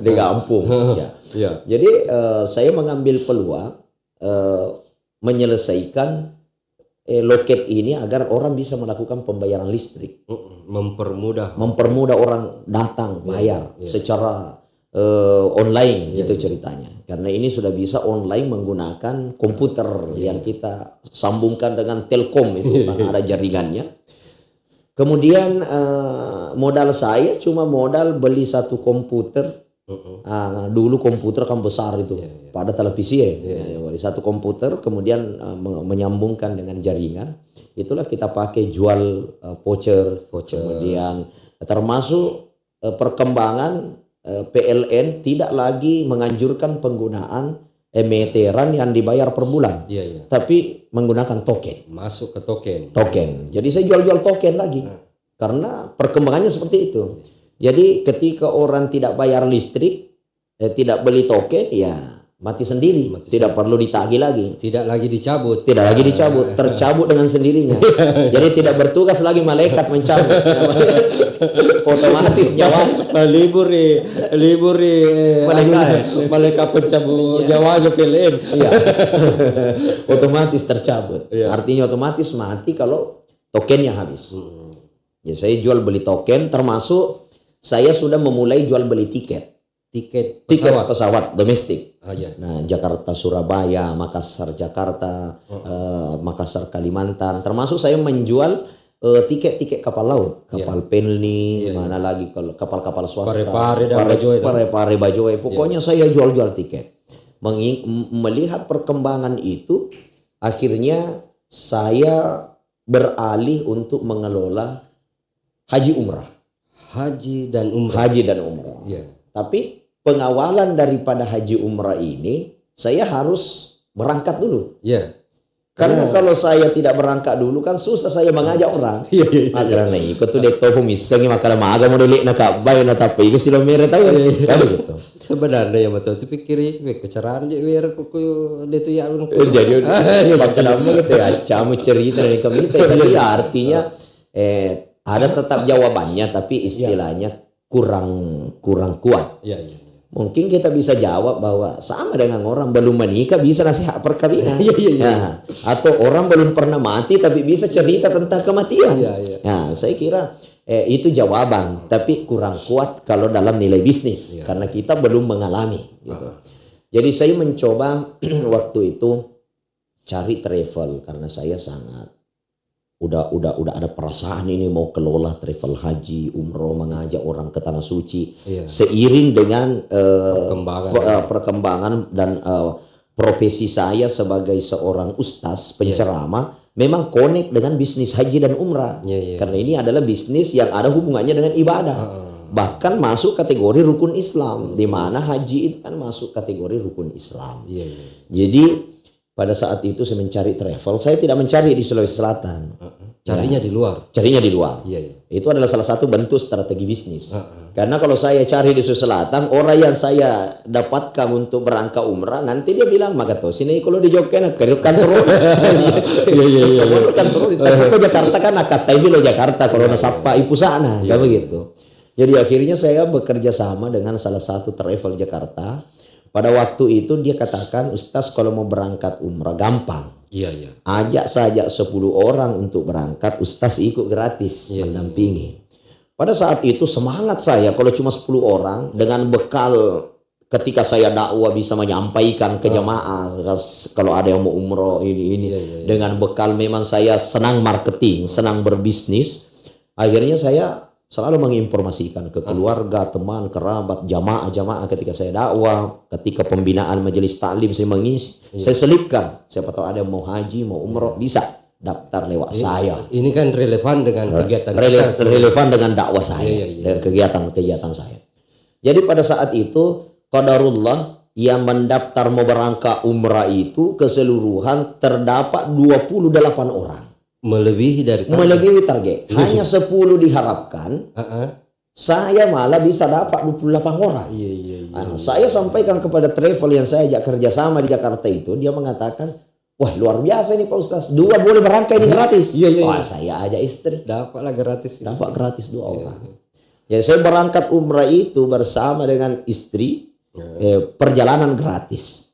di kampung. Jadi saya mengambil peluang menyelesaikan loket ini agar orang bisa melakukan pembayaran listrik. Mempermudah orang datang bayar secara online gitu ceritanya. Karena ini sudah bisa online menggunakan komputer yang kita sambungkan dengan Telkom itu karena ada jaringannya. Kemudian modal saya cuma modal beli 1 komputer. Dulu komputer kan besar itu pada televisi beli 1 komputer kemudian menyambungkan dengan jaringan. Itulah kita pakai jual voucher. Kemudian termasuk perkembangan PLN tidak lagi menganjurkan penggunaan meteran yang dibayar per bulan, tapi menggunakan token. Masuk ke token. Jadi saya jual-jual token lagi, karena perkembangannya seperti itu. Jadi ketika orang tidak bayar listrik, tidak beli token, ya mati sendiri. Tidak perlu ditagih lagi. Tidak lagi dicabut. Tercabut dengan sendirinya. Jadi tidak bertugas lagi malaikat mencabut. Otomatis nyawa libur malaikat pencabut nyawanya PLN. Otomatis tercabut. Artinya otomatis mati kalau tokennya habis. Ya saya jual beli token, termasuk saya sudah memulai jual beli tiket pesawat domestik. Nah, Jakarta Surabaya, Makassar Jakarta, Makassar Kalimantan. Termasuk saya menjual tiket-tiket kapal laut, kapal Penny, mana lagi kalau kapal-kapal swasta, Parepare Bajoe. Pokoknya saya jual-jual tiket. Melihat perkembangan itu, akhirnya saya beralih untuk mengelola haji dan umrah. Tapi pengawalan daripada haji umrah ini saya harus berangkat dulu. Karena kalau saya tidak berangkat dulu kan susah saya mengajak orang. Karena ikut tuh dek topo misalnya makanya maga mau delik nak bay nak tapi itu silo mere tahu kan gitu. Sebenarnya ya betul tu pikiri keceraan je biar kuku dia tu ya jadi makanya gitu ya camu cerita dari kami tapi artinya ada tetap jawabannya tapi istilahnya kurang kuat. Mungkin kita bisa jawab bahwa sama dengan orang belum menikah bisa nasihat perkawinan. Atau orang belum pernah mati tapi bisa cerita tentang kematian. Nah, saya kira itu jawaban, tapi kurang kuat kalau dalam nilai bisnis karena kita belum mengalami. Gitu. Jadi saya mencoba waktu itu cari travel karena saya sangat udah ada perasaan ini mau kelola travel haji, umroh, mengajak orang ke tanah suci seiring dengan perkembangan dan profesi saya sebagai seorang ustaz penceramah memang connect dengan bisnis haji dan umrah karena ini adalah bisnis yang ada hubungannya dengan ibadah bahkan masuk kategori rukun Islam di mana haji itu kan masuk kategori rukun Islam. Jadi pada saat itu saya mencari travel, saya tidak mencari di Sulawesi Selatan. Carinya di luar. Carinya di luar. Itu adalah salah satu bentuk strategi bisnis. Karena kalau saya cari di Sulawesi Selatan, orang yang saya dapatkan untuk berangkat umrah, nanti dia bilang, maka tuh sini kalau di Jogja nak ke kantor. Kantor di Jakarta kan nak tapi lo Jakarta kalau nasapa ipu sana, kayak begitu. Jadi akhirnya saya bekerja sama dengan salah satu travel Jakarta. Pada waktu itu dia katakan, Ustaz kalau mau berangkat umrah gampang. Ajak saja 10 orang untuk berangkat, Ustaz ikut gratis mendampingi. Pada saat itu semangat saya kalau cuma 10 orang dengan bekal ketika saya dakwah bisa menyampaikan ke jamaah kalau ada yang mau umroh ini. Dengan bekal memang saya senang marketing, senang berbisnis. Akhirnya saya selalu menginformasikan ke keluarga, teman, kerabat, jamaah ketika saya dakwah, ketika pembinaan majelis taklim saya mengisi, saya selipkan. Siapa tahu ada yang mau haji, mau umroh, bisa daftar lewat saya. Ini kan relevan dengan kegiatan relevan dengan dakwah saya, dengan kegiatan saya. Jadi pada saat itu qadarullah yang mendaftar mau berangkat umrah itu keseluruhan terdapat 28 orang. Melebihi target. Hanya 10 diharapkan. Saya malah bisa dapat 28 orang. Saya sampaikan kepada travel yang saya ajak kerjasama di Jakarta itu, dia mengatakan, wah luar biasa ini Pak Ustaz, 2 boleh berangkat ini gratis. Wah saya ajak istri. Dapat gratis 2 orang. Ya saya berangkat umrah itu bersama dengan istri, perjalanan gratis.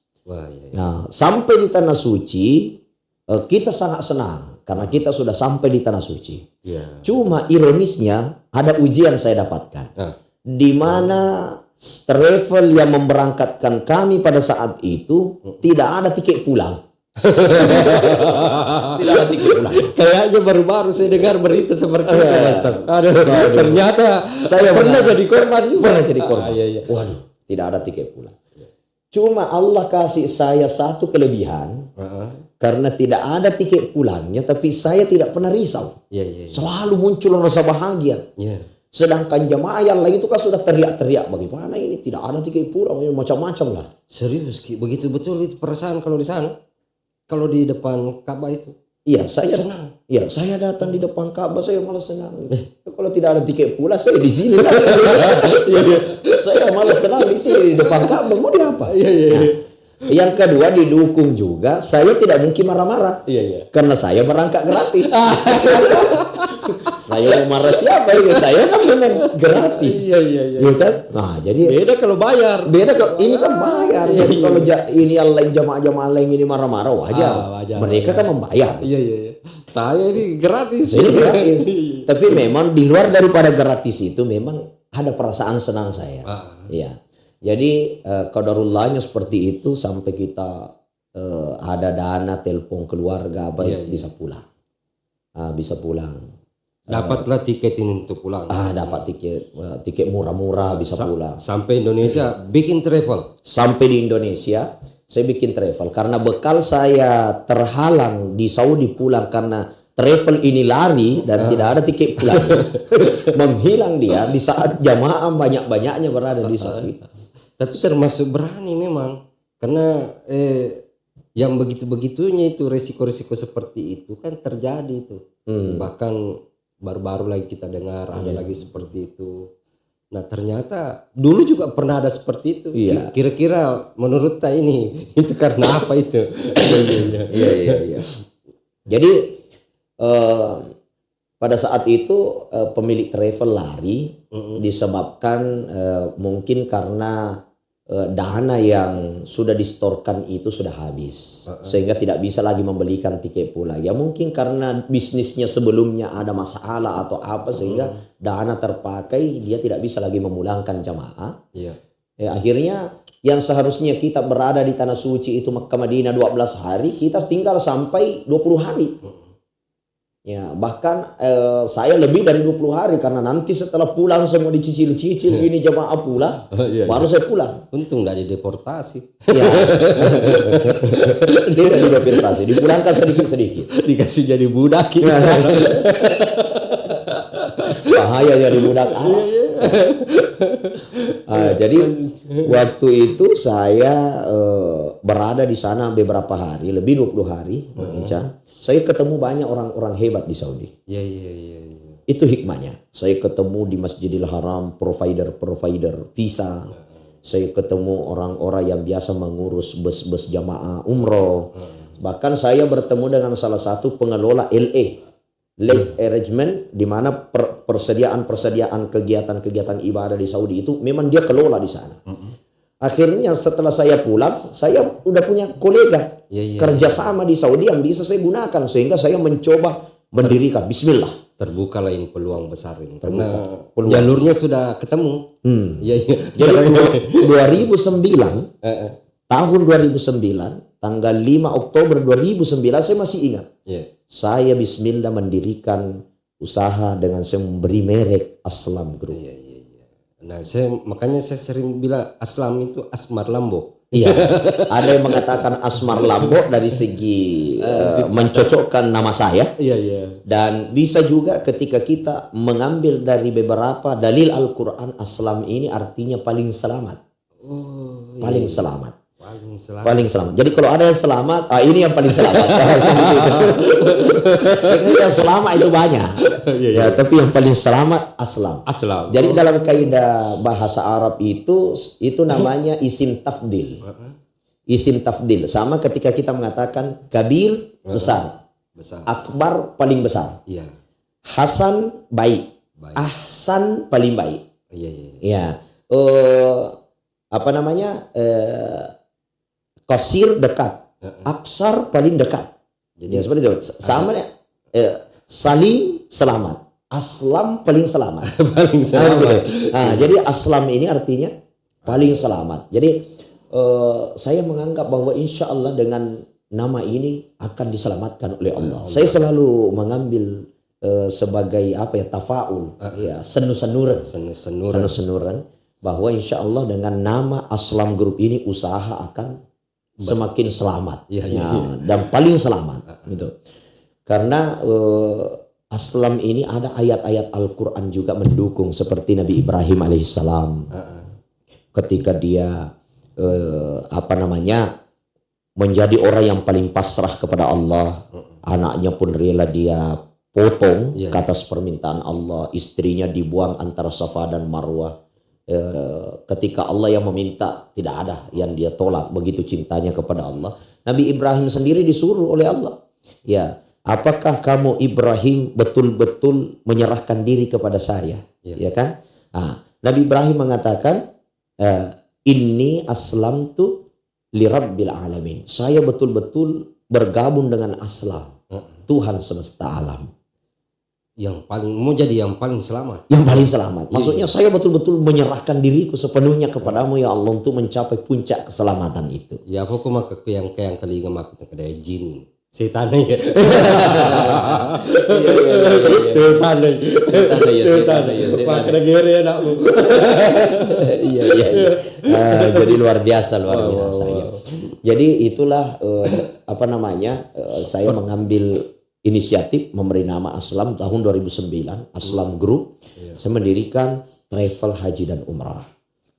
Nah sampai di tanah suci kita sangat senang. Karena kita sudah sampai di tanah suci. Cuma ironisnya ada ujian saya dapatkan. Di mana travel yang memberangkatkan kami pada saat itu tidak ada tiket pulang. Tidak ada tiket pulang. Kayaknya baru-baru saya dengar berita seperti itu. Ternyata saya pernah jadi korban juga. Waduh, tidak ada tiket pulang. Cuma Allah kasih saya satu kelebihan. Karena tidak ada tiket pulangnya, tapi saya tidak pernah risau. Selalu muncul rasa bahagia. Sedangkan jamaah yang lain itu kan sudah teriak-teriak, bagaimana ini tidak ada tiket pulang, ini macam-macam lah. Serius, begitu betul itu perasaan kalau di sana, kalau di depan Ka'bah itu. Iya, saya senang. Iya, saya datang di depan Ka'bah saya malah senang. Kalau tidak ada tiket pulang, saya di sini. Saya malah senang di sini di depan Ka'bah. Mau diapa? Yang kedua didukung juga, saya tidak mungkin marah-marah. Karena saya berangkat gratis. Saya mau marah siapa ini? Saya kan memang gratis. Kan? Nah, jadi beda kalau bayar. Ini kan bayar. Jadi kalau ini yang lain jamaah lain ini marah-marah wajar. Mereka kan membayar. Saya ini gratis. Tapi memang di luar daripada gratis itu memang ada perasaan senang saya. Jadi qadarullahnya seperti itu sampai kita ada dana telepon keluarga bisa pulang. Bisa pulang. Dapatlah tiket ini untuk pulang. Dapat tiket murah-murah bisa pulang. Sampai Indonesia bikin travel. Sampai di Indonesia saya bikin travel karena bekal saya terhalang di Saudi pulang karena travel ini lari dan tidak ada tiket pulang. Menghilang dia di saat jamaah banyak-banyaknya berada di Saudi. Tapi termasuk berani memang karena yang begitu-begitunya itu resiko-resiko seperti itu kan terjadi itu. Bahkan baru-baru lagi kita dengar ada lagi seperti itu. Nah ternyata dulu juga pernah ada seperti itu. Kira-kira menurut tak ini itu karena apa itu? Jadi pada saat itu pemilik travel lari disebabkan mungkin karena dana yang sudah distorkan itu sudah habis, sehingga tidak bisa lagi membelikan tiket pulang. Ya mungkin karena bisnisnya sebelumnya ada masalah atau apa, sehingga dana terpakai, dia tidak bisa lagi memulangkan jamaah. Akhirnya yang seharusnya kita berada di tanah suci itu Makkah Madinah 12 hari, kita tinggal sampai 20 hari. Ya, bahkan saya lebih dari 20 hari, karena nanti setelah pulang semua dicicil-cicil ini jamaah pula, baru saya pulang. Untung nggak dideportasi. Ya. Tidak dideportasi, dipulangkan sedikit-sedikit. Dikasih jadi budak gitu. Bahaya jadi budak Arab. Jadi waktu itu saya berada di sana beberapa hari, lebih 20 hari, Bang Ican. Saya ketemu banyak orang-orang hebat di Saudi. Iya. Itu hikmahnya. Saya ketemu di Masjidil Haram provider visa. Saya ketemu orang-orang yang biasa mengurus bus-bus jamaah umroh. Bahkan saya bertemu dengan salah satu pengelola LA, Lake Arrangement, di mana persediaan kegiatan-kegiatan ibadah di Saudi itu memang dia kelola di sana. Akhirnya setelah saya pulang, saya udah punya kolega kerjasama di Saudi yang bisa saya gunakan, sehingga saya mencoba mendirikan. Bismillah. Terbuka lain peluang besar ini, karena jalurnya sudah ketemu. Jadi 2009, tahun 2009, tanggal 5 Oktober 2009, saya masih ingat. Saya Bismillah mendirikan usaha dengan saya memberi merek Aslam Group. Nah, makanya saya sering bilang Aslam itu Asmar Lambo. Iya, ada yang mengatakan Asmar Lambo dari segi mencocokkan nama saya. Dan bisa juga ketika kita mengambil dari beberapa dalil Al-Quran, Aslam ini artinya paling selamat. Paling selamat. Paling selamat. Jadi kalau ada yang selamat, ini yang paling selamat. Yang selamat itu banyak. Tapi yang paling selamat Aslam. Jadi dalam kaidah bahasa Arab itu namanya isim tafdil. Isim tafdil sama ketika kita mengatakan kabir besar. Akbar paling besar. Hasan baik. Ahsan paling baik. Apa namanya? Qasir dekat, aksar paling dekat. Jadi seperti itu. Sama ya. Salim selamat, aslam paling selamat. Paling selamat. Jadi aslam ini artinya paling selamat. Jadi saya menganggap bahwa insya Allah dengan nama ini akan diselamatkan oleh Allah. Saya selalu mengambil sebagai tafaul, senu-senuran bahwa insya Allah dengan nama Aslam Group ini usaha akan semakin selamat, dan paling selamat, gitu. Karena Aslam ini ada ayat-ayat Al-Quran juga mendukung, seperti Nabi Ibrahim alaihissalam, ketika dia menjadi orang yang paling pasrah kepada Allah, anaknya pun rela dia potong ke atas permintaan Allah, istrinya dibuang antara Safa dan Marwah. Ketika Allah yang meminta, tidak ada yang dia tolak, begitu cintanya kepada Allah. Nabi Ibrahim sendiri disuruh oleh Allah, apakah kamu Ibrahim betul-betul menyerahkan diri kepada saya? Ya kan? Nabi Ibrahim mengatakan, inni aslamtu li rabbil alamin. Saya betul-betul bergabung dengan Aslam, Tuhan semesta alam. Yang paling selamat. Yang paling selamat. Maksudnya saya betul-betul menyerahkan diriku sepenuhnya kepadamu ya Allah untuk mencapai puncak keselamatan itu. Ya aku maka yang kali ngamak kepada jin ini. Setan ya. Setan ya. Pakai gere anakmu. Iya. Jadi luar biasa. Ya. Jadi itulah saya mengambil inisiatif memberi nama Aslam tahun 2009, Aslam Group. Saya mendirikan travel haji dan umrah.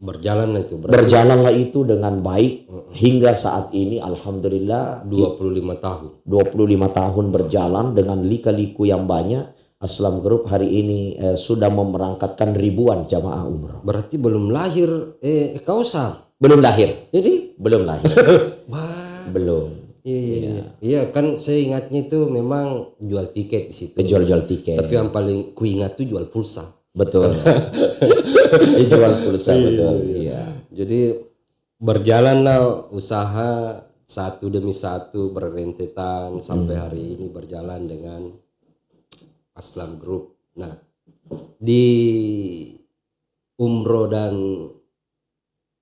Berjalanlah itu dengan baik hingga saat ini, alhamdulillah 25 tahun. 25 tahun berjalan dengan lika-liku yang banyak. Aslam Group hari ini sudah memberangkatkan ribuan jamaah umrah. Berarti belum lahir kau Sam? Belum lahir. Jadi belum lahir. Belum. Iya kan saya ingatnya itu memang jual tiket di situ. Jual tiket. Tapi yang paling kuingat tuh jual pulsa. Betul. Jual pulsa betul. Iya. Jadi berjalanlah usaha satu demi satu berrentetan sampai hari ini berjalan dengan Aslam Group. Nah, di umroh dan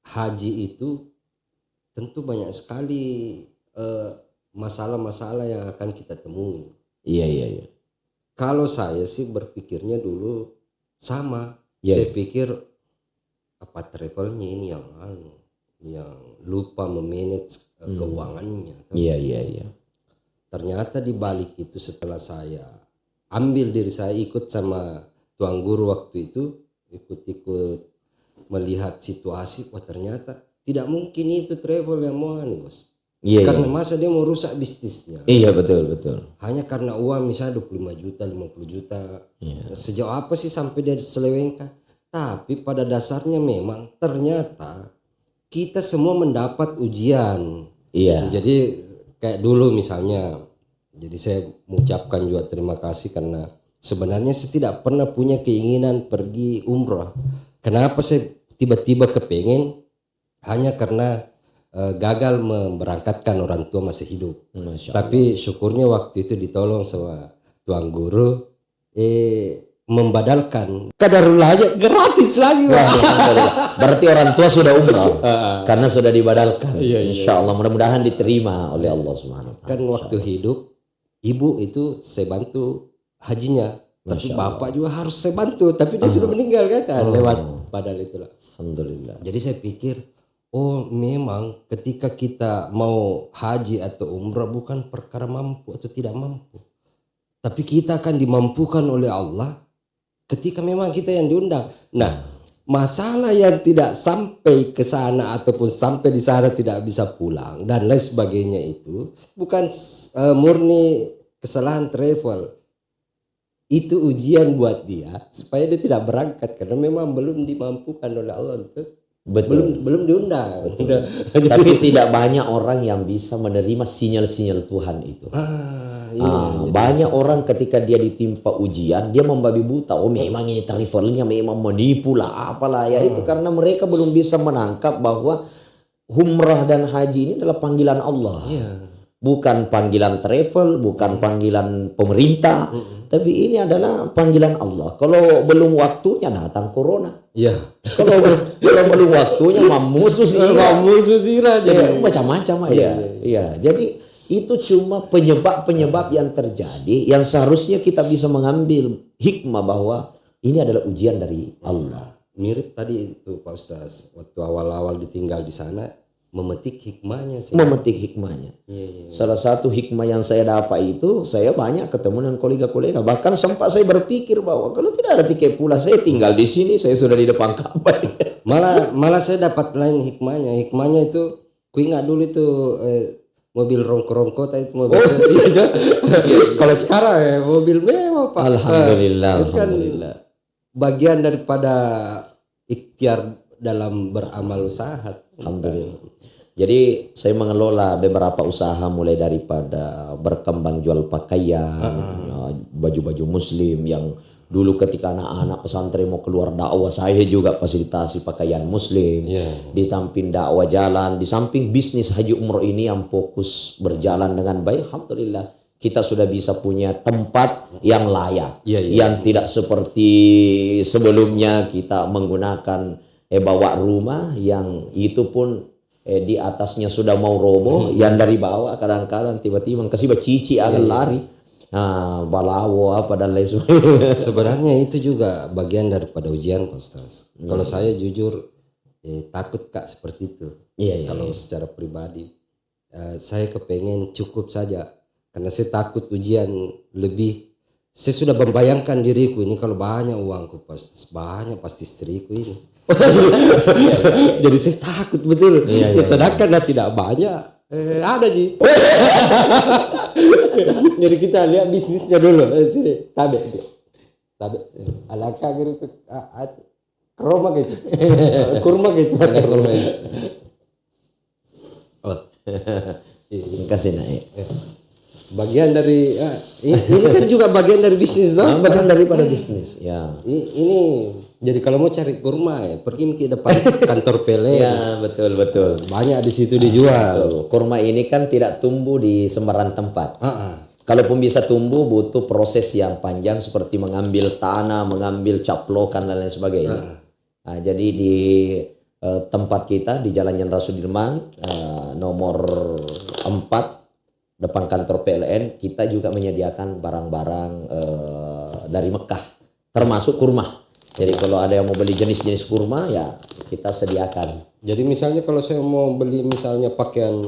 haji itu tentu banyak sekali masalah-masalah yang akan kita temui. Iya. Kalau saya sih berpikirnya dulu sama. Saya pikir apa travelnya ini yang lupa memanage keuangannya. Iya. Ternyata di balik itu setelah saya ambil diri saya ikut sama tuan guru waktu itu, ikut melihat situasi, wah ternyata tidak mungkin itu travel yang mau bos. Iya. Karena masa dia mau rusak bisnisnya. Iya betul. Hanya karena uang misalnya 25 juta, 50 juta. Sejauh apa sih sampai dia diselewengkan? Tapi pada dasarnya memang ternyata kita semua mendapat ujian. Iya. Jadi kayak dulu misalnya, jadi saya mengucapkan juga terima kasih karena sebenarnya saya tidak pernah punya keinginan pergi umrah. Kenapa saya tiba-tiba kepengen? Hanya karena gagal memberangkatkan orang tua masih hidup. Tapi syukurnya waktu itu ditolong sama tuan guru membadalkan kadarullah aja gratis lagi. Berarti orang tua sudah umrah karena sudah dibadalkan. Insya Allah mudah-mudahan diterima oleh Allah Subhanahu wa taala. Kan waktu hidup ibu itu saya bantu hajinya, tapi bapak juga harus saya bantu, tapi dia sudah meninggal kan lewat badal itulah. Alhamdulillah. Jadi saya pikir, oh memang ketika kita mau haji atau umrah bukan perkara mampu atau tidak mampu, tapi kita akan dimampukan oleh Allah ketika memang kita yang diundang. Nah, masalah yang tidak sampai ke sana ataupun sampai di sana tidak bisa pulang dan lain sebagainya itu bukan murni kesalahan travel. Itu ujian buat dia supaya dia tidak berangkat karena memang belum dimampukan oleh Allah untuk belum diundang. Tapi tidak banyak orang yang bisa menerima sinyal-sinyal Tuhan itu. Banyak orang ketika dia ditimpa ujian dia membabi buta. Oh memang ini travelnya memang menipu lah apalah ya itu karena mereka belum bisa menangkap bahwa umrah dan haji ini adalah panggilan Allah. Bukan panggilan travel, bukan panggilan pemerintah, tapi ini adalah panggilan Allah. Kalau belum waktunya datang corona. Kalau belum waktunya mamusu sirah. Jadi macam-macam ya. Jadi itu cuma penyebab-penyebab yang terjadi yang seharusnya kita bisa mengambil hikmah bahwa ini adalah ujian dari Allah. Mirip tadi itu Pak Ustaz, waktu awal-awal ditinggal di sana memetik hikmahnya sih. Salah satu hikmah yang saya dapat itu saya banyak ketemu dengan kolega-kolega, bahkan sempat saya berpikir bahwa kalau tidak ada tiket pulang saya tinggal di sini, saya sudah di depan Ka'bah. malah saya dapat lain hikmahnya itu ku ingat dulu itu mobil rongko-rongko tadi itu mobil itu. Kalau sekarang mobil mewah Pak. Alhamdulillah. Itu kan bagian daripada ikhtiar dalam beramal usaha. Alhamdulillah. Jadi saya mengelola beberapa usaha mulai daripada berkembang jual pakaian, baju-baju muslim yang dulu ketika anak-anak pesantren mau keluar dakwah saya juga fasilitasi pakaian muslim. Di samping dakwah jalan, di samping bisnis haji umroh ini yang fokus berjalan dengan baik, alhamdulillah kita sudah bisa punya tempat yang layak, yang tidak seperti sebelumnya kita menggunakan bawa rumah yang itu pun di atasnya sudah mau roboh, yang dari bawah kadang-kadang tiba-tiba kasih cici akan lari, balawo apa dan lain sebagainya. Sebenarnya itu juga bagian daripada ujian Pak Ustaz. Kalau saya jujur takut Kak seperti itu. Kalau secara pribadi saya kepengen cukup saja karena saya takut ujian lebih. Saya sudah membayangkan diriku ini kalau banyak uangku banyak pasti istriku ini. Jadi saya takut betul. Sedangkan tidak banyak ada Ji. Jadi kita lihat bisnisnya dulu. Sini tabe alaka gitu kurma gitu. Kurma gitu. Kasih naik. bagian dari ini kan juga bagian dari bisnis dong. Bagian daripada bisnis. Ya. Ini jadi kalau mau cari kurma ya pergi ke depan kantor PLN. Ya, betul. Banyak di situ dijual. Betul. Kurma ini kan tidak tumbuh di sembarang tempat. Kalaupun bisa tumbuh butuh proses yang panjang seperti mengambil tanah, mengambil caplokan dan lain sebagainya. Nah, jadi di tempat kita di Jalan Jenderal Sudirman nomor 4 depan kantor PLN, kita juga menyediakan barang-barang dari Mekah, termasuk kurma. Jadi kalau ada yang mau beli jenis-jenis kurma ya kita sediakan. Jadi misalnya kalau saya mau beli misalnya pakaian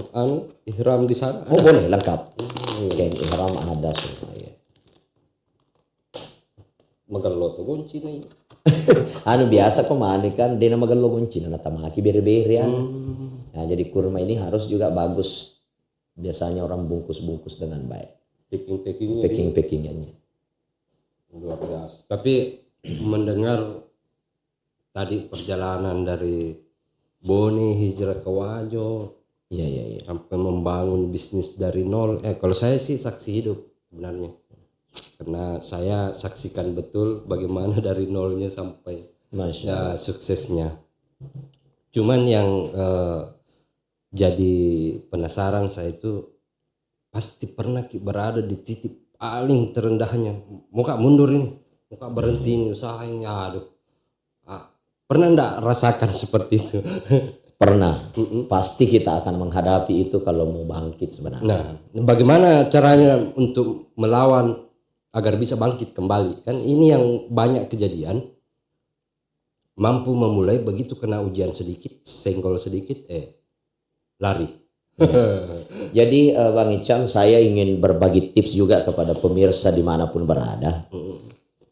ihram di sana, oh boleh lengkap. Kain ihram ada semua ya. Magalo to kunci nih. Biasa kok mani kan dia nama galo kunci na tamaki bere-bere ya. Nah, jadi kurma ini harus juga bagus. Biasanya orang bungkus-bungkus dengan baik. Packing-packingannya. Luar biasa. Tapi mendengar tadi perjalanan dari Boni hijrah ke Wajo, iya. sampai membangun bisnis dari nol. Kalau saya sih saksi hidup sebenarnya, karena saya saksikan betul bagaimana dari nolnya sampai suksesnya. Cuman yang jadi penasaran saya itu pasti pernah berada di titik paling terendahnya, muka mundur ini, muka berhenti ini usahanya, pernah enggak rasakan seperti itu? Pernah. Pasti kita akan menghadapi itu kalau mau bangkit sebenarnya. Nah, bagaimana caranya untuk melawan agar bisa bangkit kembali? Kan ini yang banyak kejadian, mampu memulai begitu kena ujian sedikit, senggol sedikit, lari. Jadi Bang Ican, saya ingin berbagi tips juga kepada pemirsa dimanapun berada.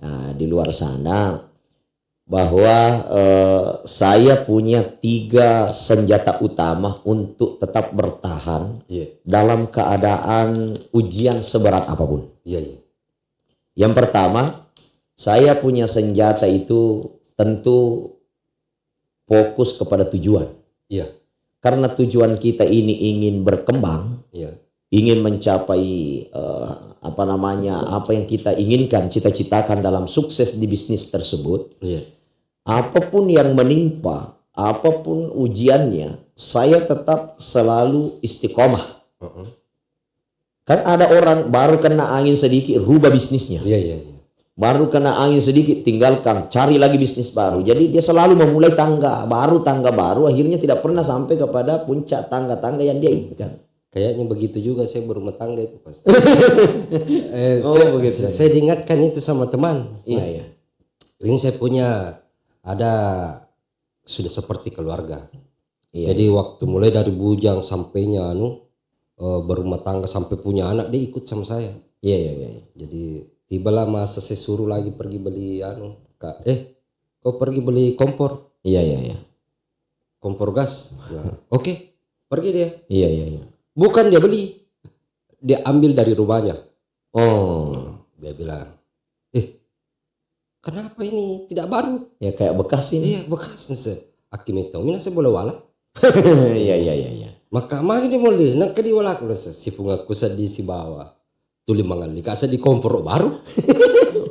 Nah, di luar sana, bahwa saya punya 3 senjata utama untuk tetap bertahan dalam keadaan ujian seberat apapun. Yang pertama, saya punya senjata itu tentu fokus kepada tujuan. Karena tujuan kita ini ingin berkembang, ingin mencapai apa yang kita inginkan, cita-citakan dalam sukses di bisnis tersebut. Apapun yang menimpa, apapun ujiannya, saya tetap selalu istiqomah. Kan ada orang baru kena angin sedikit, rubah bisnisnya. Baru kena angin sedikit, tinggalkan, cari lagi bisnis baru. Jadi dia selalu memulai tangga baru, akhirnya tidak pernah sampai kepada puncak tangga-tangga yang dia inginkan. Kayaknya begitu juga saya berumah tangga itu pasti. Begitu. Saya diingatkan itu sama teman. Iya. Ini saya punya sudah seperti keluarga. Jadi waktu mulai dari bujang sampainya berumah tangga sampai punya anak, dia ikut sama saya. Iya. Jadi tibalah masa saya suruh lagi pergi beli kau pergi beli kompor. Iya. Kompor gas. Oke, pergi dia. Iya. Bukan dia beli, dia ambil dari rumahnya. Dia bilang, kenapa ini tidak baru? Ya kayak bekas ini. Iya, bekas. Akimeto, mina saya boleh wala. Iya. Maka mari dia boleh, nak kadi wala ko si pungaku sa di si bawa. Tuli mangali kasi di kompor baru.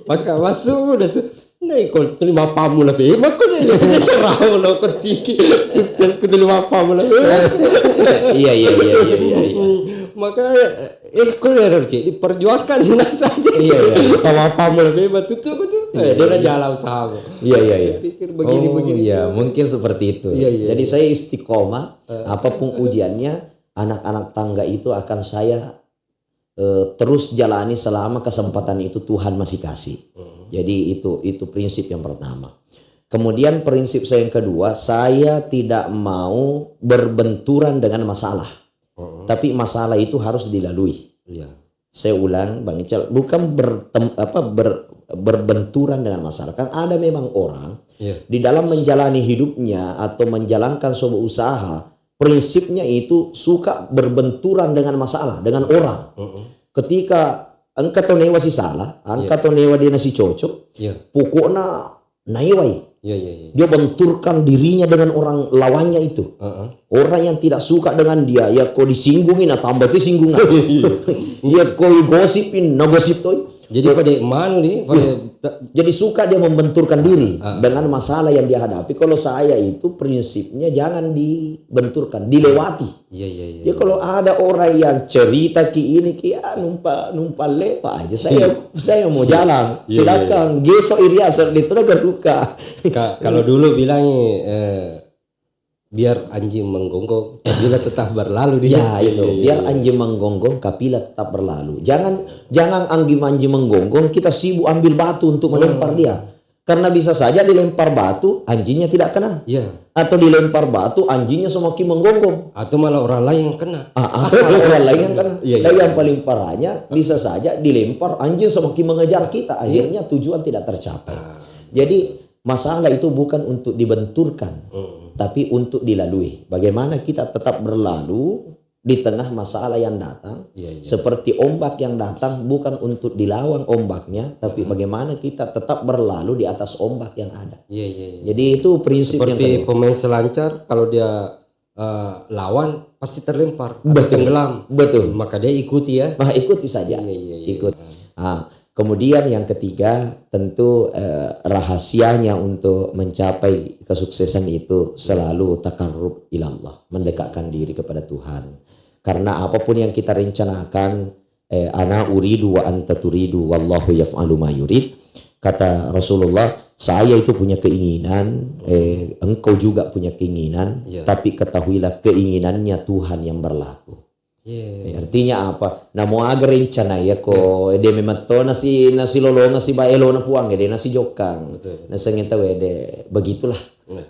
Maka masuk udah Nay ko tuli mapamu la pe. Mako sa sarao lo ko tiki. Sukses ko tuli mapamu la. Iya. Maka ko diperjuangkan saja. Iya. Mapamu la pe batutu ko tu. Dia jalan usaha. Iya. Saya pikir begini. Iya, mungkin seperti itu. Iya. Jadi saya istiqomah, apapun ujiannya, anak-anak tangga itu akan saya terus jalani selama kesempatan itu Tuhan masih kasih. Jadi itu prinsip yang pertama. Kemudian prinsip saya yang kedua, saya tidak mau berbenturan dengan masalah. Tapi masalah itu harus dilalui. Saya ulang Bang Ical, bukan berbenturan dengan masalah. Kan ada memang orang di dalam menjalani hidupnya atau menjalankan sebuah usaha, prinsipnya itu suka berbenturan dengan masalah, dengan orang. Ketika engkau newa si salah, engkau newa dia nasi cocok, pokoknya naiwai. Iya. Dia benturkan dirinya dengan orang lawannya itu. Orang yang tidak suka dengan dia, ya kau disinggungin, tambah itu singgungan. Ya kau gosipin, gosip tuh. Jadi pada mana nih? Jadi suka dia membenturkan diri dengan masalah yang dia hadapi. Kalau saya itu prinsipnya jangan dibenturkan, dilewati. Iya. Ya kalau ada orang yang cerita ki ini ki numpa lewat aja. Saya mau jalan. Silakan. Gesok iri asal itu udah luka. Kalau dulu bilangnya biar anjing menggonggong, kapila tetap berlalu dia. Ya itu, biar anjing menggonggong, kapila tetap berlalu. Jangan anjing menggonggong, kita sibuk ambil batu untuk melempar dia. Karena bisa saja dilempar batu, anjingnya tidak kena. Iya. Atau dilempar batu, anjingnya semakin menggonggong. Atau malah orang lain yang kena. Atau malah orang lain yang kena. Dan yang paling parahnya, bisa saja dilempar, anjing semakin mengejar kita. Akhirnya tujuan tidak tercapai. Jadi masalah itu bukan untuk dibenturkan, tapi untuk dilalui. Bagaimana kita tetap berlalu di tengah masalah yang datang, seperti ombak yang datang bukan untuk dilawan ombaknya, tapi bagaimana kita tetap berlalu di atas ombak yang ada. Jadi itu prinsip seperti yang kedua. pemain selancar, kalau dia lawan pasti terlempar atau tenggelam. Betul. Maka dia ikuti ya. Nah, ikuti saja. Ikut. Kemudian yang ketiga, tentu rahasianya untuk mencapai kesuksesan itu selalu takarrub ilallah, mendekatkan diri kepada Tuhan. Karena apapun yang kita rencanakan, ana uridu wa anta turidu wallahu yaf'alu ma yurid. Kata Rasulullah, saya itu punya keinginan, engkau juga punya keinginan, tapi ketahuilah keinginannya Tuhan yang berlaku. Artinya apa? Namo agar rencana ya ko de memato nasi lolonga si baelo na puang de nasi jokang. Nasi ngeta de begitulah.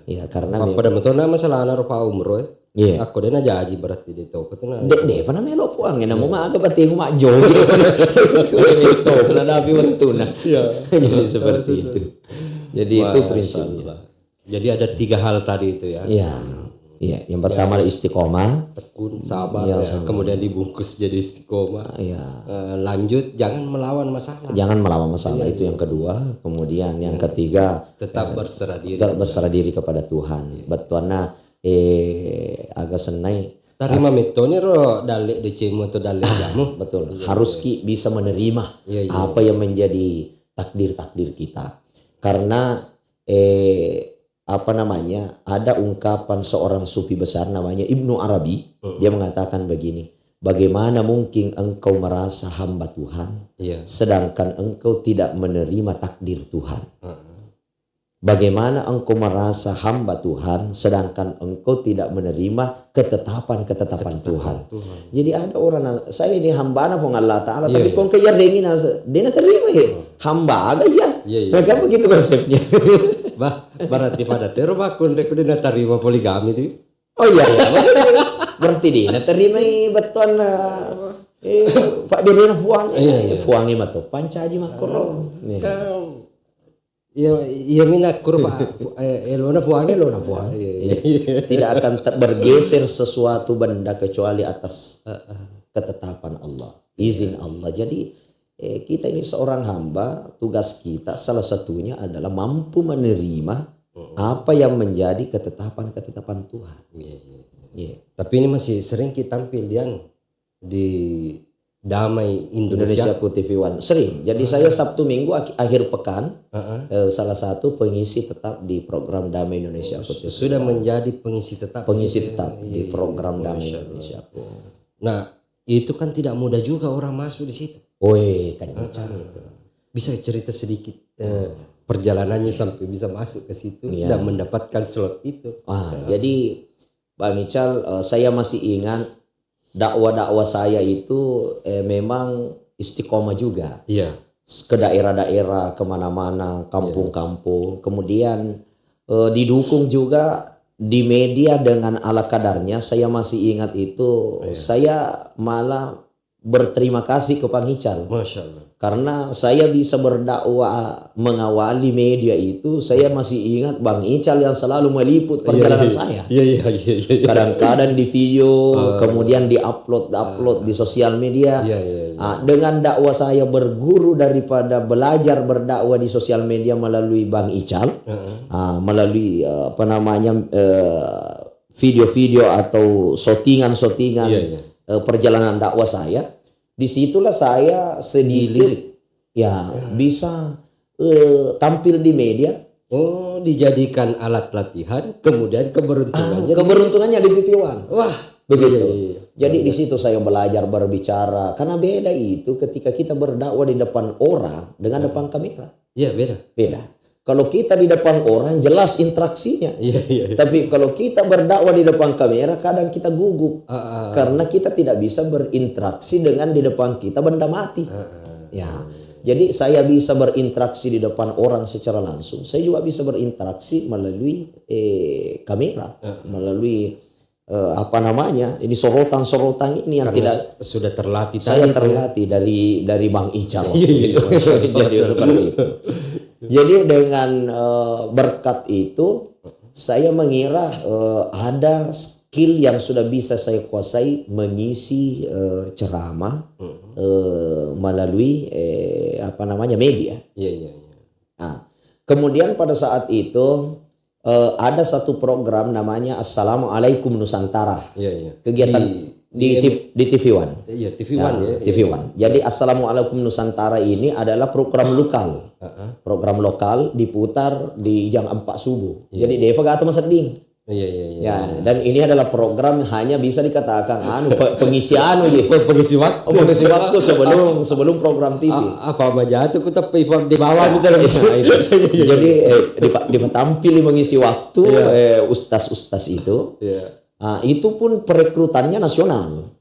Ya karena pada metona masalah na rupa umroh. Aku de na jaji berarti de to ketuna. De pana melo puang namo maaga batingu majo. Itu na dapi wentuna. Jadi seperti itu. Jadi itu prinsipnya. Jadi ada 3 hal tadi itu ya. Iya, yang pertama istiqomah, tekun, sabar, kemudian dibungkus jadi istiqomah. Lanjut, jangan melawan masalah. Jangan melawan masalah itu yang kedua. Kemudian yang ketiga, tetap berserah diri. Berserah diri kepada Tuhan. Betulnya agak senai. Tarima metone ro dalek decemu atau dalek jamu. Betul. Harus bisa menerima apa yang menjadi takdir kita. Karena ada ungkapan seorang sufi besar namanya Ibnu Arabi. Dia mengatakan begini, bagaimana mungkin engkau merasa hamba Tuhan sedangkan engkau tidak menerima takdir Tuhan. Bagaimana engkau merasa hamba Tuhan sedangkan engkau tidak menerima ketetapan Tuhan. Jadi ada orang, saya ini hamba na Allah Ta'ala, tapi kau kaya ringin dia terima hamba agak Mereka begitu konsepnya. Berarti pada tero bakun reko dia terima poligami di. Berarti dia terima beton Pak Birina fuang. Fuangi mah to pancaji makro. Iya mina kurva elona fuang. Tidak akan bergeser sesuatu benda kecuali atas ketetapan Allah, izin Allah. Jadi kita ini seorang hamba, tugas kita salah satunya adalah mampu menerima apa yang menjadi ketetapan Tuhan. Tapi ini masih sering kita tampil di Damai Indonesia TV One. Sering. Jadi saya Sabtu Minggu akhir pekan salah satu pengisi tetap di program Damai Indonesia TV. Sudah menjadi pengisi tetap di program Damai Indonesia. Nah, itu kan tidak mudah juga orang masuk di situ. Kan itu. Bisa cerita sedikit perjalanannya sampai bisa masuk ke situ dan mendapatkan slot itu. Jadi Bang Ical, saya masih ingat dakwah saya itu memang istiqomah juga. Ke daerah-daerah, kemana-mana, kampung-kampung. Kemudian didukung juga di media dengan ala kadarnya. Saya masih ingat itu. Saya malah berterima kasih ke Bang Ical. Masya Allah. Karena saya bisa berdakwah mengawali media itu, saya masih ingat Bang Ical yang selalu meliput perjalanan saya. Iya. Kadang-kadang di video, kemudian di upload di sosial media. Dengan dakwah saya berguru daripada belajar berdakwah di sosial media melalui Bang Ical, melalui video-video atau shootingan perjalanan dakwah saya. Disitulah saya sedikit bisa tampil di media. Oh, dijadikan alat latihan, kemudian keberuntungannya di TV One. Wah, begitu. Jadi di situ saya belajar berbicara. Karena beda itu ketika kita berdakwah di depan orang dengan depan kamera. Iya, beda. Kalau kita di depan orang jelas interaksinya. Tapi kalau kita berdakwah di depan kamera kadang kita gugup. Karena kita tidak bisa berinteraksi dengan di depan kita benda mati. Jadi saya bisa berinteraksi di depan orang secara langsung. Saya juga bisa berinteraksi melalui kamera, melalui ini sorotan ini yang karena tidak sudah terlatih. Saya terlatih dari Bang Ical. Jadi seperti itu. Jadi dengan berkat itu saya mengira ada skill yang sudah bisa saya kuasai mengisi ceramah melalui media. Kemudian pada saat itu ada satu program namanya Assalamualaikum Nusantara. Kegiatan di TV One. TV One TV One. Jadi Assalamualaikum Nusantara ini adalah program lokal. Program lokal diputar di jam 4 subuh. Jadi dia atau Masading. Dan ini adalah program hanya bisa dikatakan pengisi pengisi waktu sebelum program TV. Apa aja tuh kita di bawah gitu. Jadi ditampili mengisi waktu ustaz-ustaz itu. Itu pun perekrutannya nasional.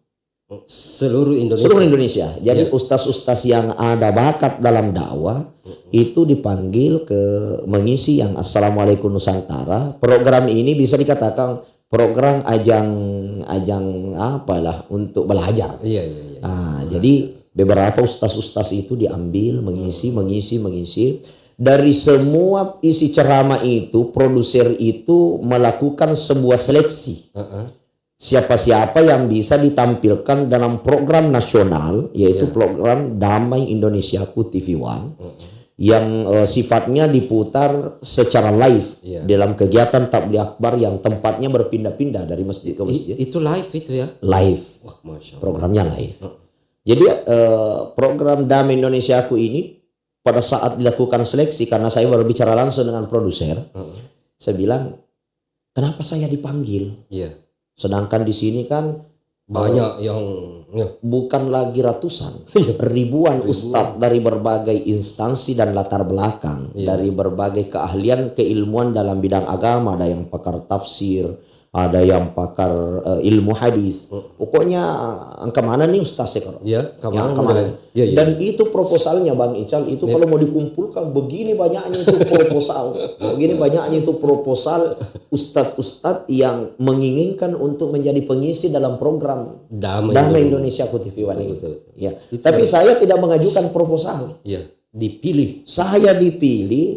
Seluruh Indonesia. Jadi ustaz-ustaz yang ada bakat dalam dakwah itu dipanggil ke mengisi yang Assalamualaikum Nusantara. Program ini bisa dikatakan program ajang untuk belajar. Jadi beberapa ustaz-ustaz itu diambil mengisi. Dari semua isi ceramah itu, produser itu melakukan sebuah seleksi. Siapa-siapa yang bisa ditampilkan dalam program nasional, yaitu program Damai Indonesiaku TV One, yang sifatnya diputar secara live dalam kegiatan tabligh akbar yang tempatnya berpindah-pindah dari masjid ke masjid. Itu live itu ya? Live. Wah, Masya Allah. Programnya live. Jadi program Damai Indonesiaku ini pada saat dilakukan seleksi, karena saya berbicara langsung dengan produser, saya bilang, kenapa saya dipanggil? Sedangkan di sini kan banyak yang bukan lagi ratusan, ribuan ustadz dari berbagai instansi dan latar belakang, dari berbagai keahlian keilmuan dalam bidang agama, ada yang pakar tafsir, ada yang pakar ilmu hadis. Pokoknya kemana nih Ustaz Sekor? Kemana? Dan itu proposalnya Bang Ical itu kalau mau dikumpulkan begini banyaknya itu proposal. Ustadz-ustadz yang menginginkan untuk menjadi pengisi dalam program Damai Indonesiaku TV One ini. Tapi saya tidak mengajukan proposal. Saya dipilih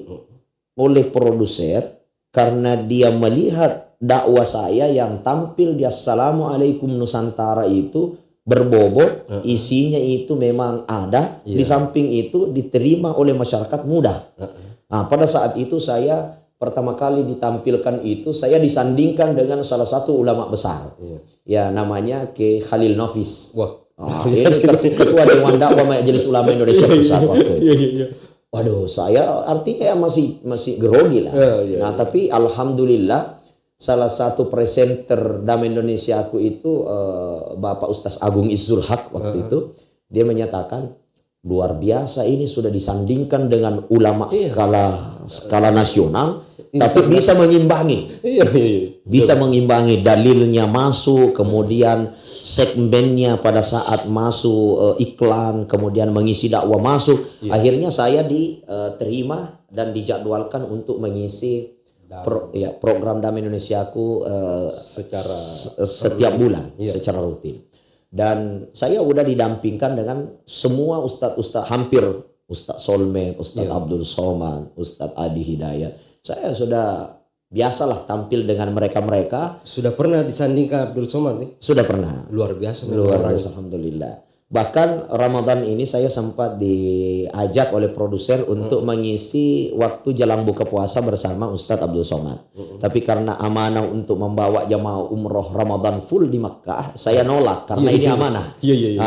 oleh produser karena dia melihat dakwah saya yang tampil di Assalamualaikum Nusantara itu berbobot, isinya itu memang ada, di samping itu diterima oleh masyarakat mudah. Pada saat itu saya pertama kali ditampilkan itu saya disandingkan dengan salah satu ulama besar, namanya Ke Khalil Nafis. Ini ketua Dewan Dakwah Majelis Ulama Indonesia Pusat waktu itu. Waduh, saya artinya masih grogi lah. Tapi alhamdulillah salah satu presenter Damai Indonesiaku itu Bapak Ustaz Agung Izzul Haq waktu itu, dia menyatakan luar biasa ini sudah disandingkan dengan ulama skala nasional, tapi bisa mengimbangi. Bisa mengimbangi, dalilnya masuk, kemudian segmennya pada saat masuk iklan, kemudian mengisi dakwah masuk. Akhirnya saya diterima dan dijadwalkan untuk mengisi program Damai Indonesiaku secara setiap bulan, secara rutin. Dan saya udah didampingkan dengan semua ustadz-ustadz, hampir Ustadz Solmed, Ustadz Abdul Somad, Ustadz Adi Hidayat. Saya sudah biasalah tampil dengan mereka-mereka. Sudah pernah disandingkan Abdul Somad nih? Sudah pernah. Luar biasa. Luar biasa, alhamdulillah. Bahkan Ramadan ini saya sempat diajak oleh produser untuk mengisi waktu jelang buka puasa bersama Ustadz Abdul Somad. Tapi karena amanah untuk membawa jamaah umroh Ramadan full di Makkah, saya nolak karena ini amanah.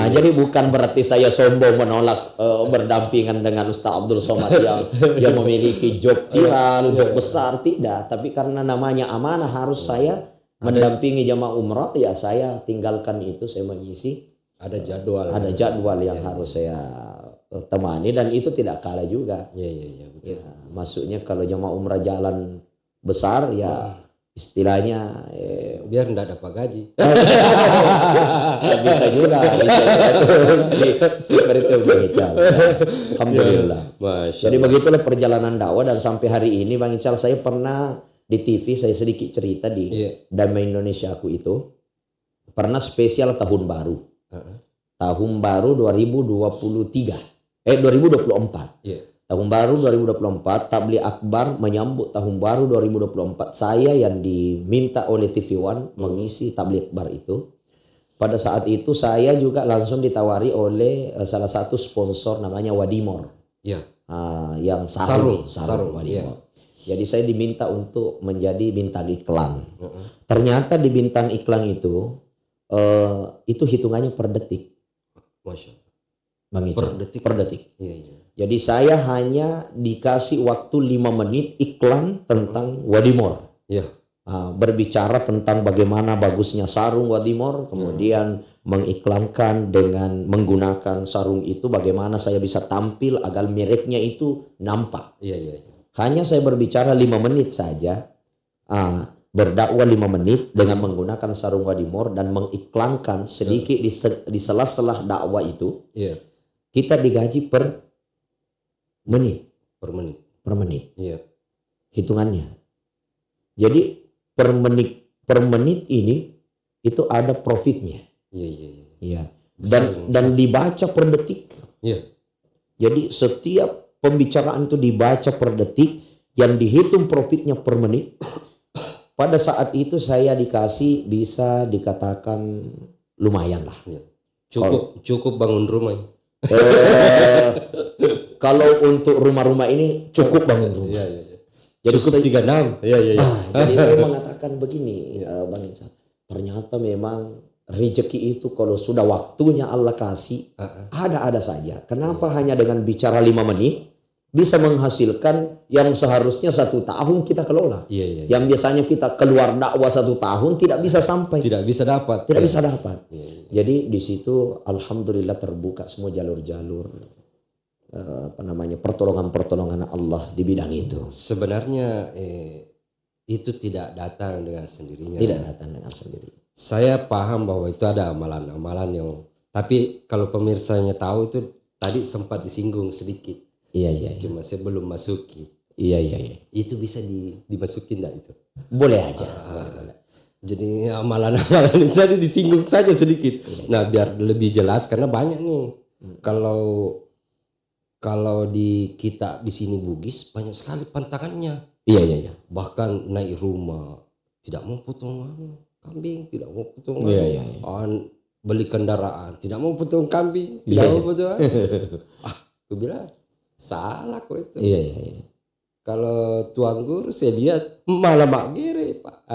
Jadi bukan berarti saya sombong menolak berdampingan dengan Ustadz Abdul Somad yang memiliki job viral, job besar, tidak. Tapi karena namanya amanah harus saya mendampingi jamaah umroh, ya saya tinggalkan itu, saya mengisi. Ada jadwal yang harus saya temani, dan itu tidak kalah juga. Betul. Ya, maksudnya kalau jamaah umrah jalan besar ya istilahnya biar enggak dapat gaji. bisa juga. Jadi seperti itu Bang Ical. Alhamdulillah. Jadi begitulah perjalanan dakwah, dan sampai hari ini Bang Ical, saya pernah di TV, saya sedikit cerita di Damai Indonesia Aku itu pernah spesial tahun baru. Tahun baru 2024. Tahun baru 2024, Tabligh Akbar menyambut tahun baru 2024. Saya yang diminta oleh TV One mengisi Tabligh Akbar itu. Pada saat itu saya juga langsung ditawari oleh salah satu sponsor namanya Wadimor. Yang sarung Wadimor. Jadi saya diminta untuk menjadi bintang iklan. Ternyata di bintang iklan itu hitungannya per detik. Masya Bang Ical, per detik. Jadi saya hanya dikasih waktu 5 menit iklan tentang Wadimor. Berbicara tentang bagaimana bagusnya sarung Wadimor, kemudian mengiklankan dengan menggunakan sarung itu, bagaimana saya bisa tampil agar mereknya itu nampak. Hanya saya berbicara 5 menit saja. Berdakwah 5 menit dengan menggunakan sarung Wadimor dan mengiklankan sedikit di sela-sela dakwah itu. Kita digaji per menit. Hitungannya. Jadi per menit ini itu ada profitnya. Dan dibaca per detik. Jadi setiap pembicaraan itu dibaca per detik, yang dihitung profitnya per menit. Pada saat itu saya dikasih, bisa dikatakan lumayan lah. Cukup bangun rumah. Kalau untuk rumah-rumah ini cukup bangun rumah. Jadi cukup 36. Jadi saya mengatakan begini, Bang Ical. Ternyata memang rezeki itu kalau sudah waktunya Allah kasih, ada saja. Kenapa hanya dengan bicara 5 menit bisa menghasilkan yang seharusnya 1 tahun kita kelola. Yang biasanya kita keluar dakwah 1 tahun tidak bisa sampai. Tidak bisa dapat. Jadi di situ alhamdulillah terbuka semua jalur-jalur pertolongan Allah di bidang itu. Sebenarnya itu tidak datang dengan sendirinya. Saya paham bahwa itu ada amalan-amalan yang, tapi kalau pemirsanya tahu itu tadi sempat disinggung sedikit. Cuma saya belum masuki. Itu bisa dimasukin enggak itu? Boleh aja. Jadi amalan-amalan itu tadi disinggung saja sedikit. Nah, biar lebih jelas karena banyak nih. Kalau di kita di sini Bugis banyak sekali pantangannya. Bahkan naik rumah tidak mau potong kambing, tidak mau potong beli kendaraan, tidak mau potong kambing, tidak mau potong. Aku bilang salah kok itu. Kalau Tuan Guru saya lihat malah makgire Pak.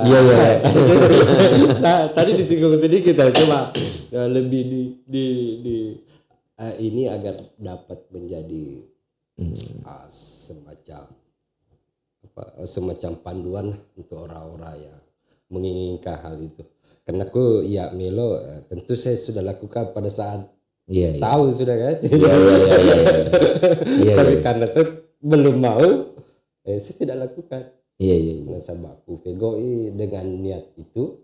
Nah, tadi disinggung sedikit cuma lebih ini agar dapat menjadi semacam panduan untuk orang-orang yang menginginkan hal itu. Karena aku Melo tentu saya sudah lakukan pada saat tahu sudah kan. Tapi karena saya belum mau, saya tidak lakukan. Nasabah aku pegoi dengan niat itu.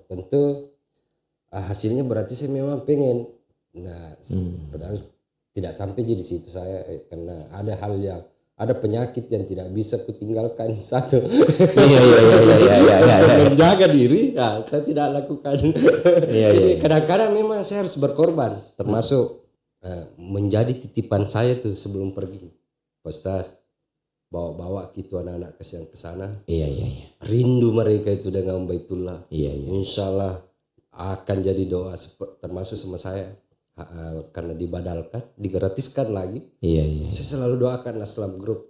Tentu hasilnya berarti saya memang pengen. Nah, padahal tidak sampai di situ saya karena ada ada penyakit yang tidak bisa kutinggalkan satu. Iya. Untuk menjaga diri, ya saya tidak lakukan. Jadi kadang-kadang memang saya harus berkorban, termasuk menjadi titipan saya tuh sebelum pergi. Ustaz, bawa-bawa gitu anak-anak kasihan ke sana. Iya. Rindu mereka itu dengan Baitullah. Iya. Insya Allah akan jadi doa termasuk sama saya. Karena dibadalkan, digratiskan lagi. Iya. Saya selalu doakan Aslam Group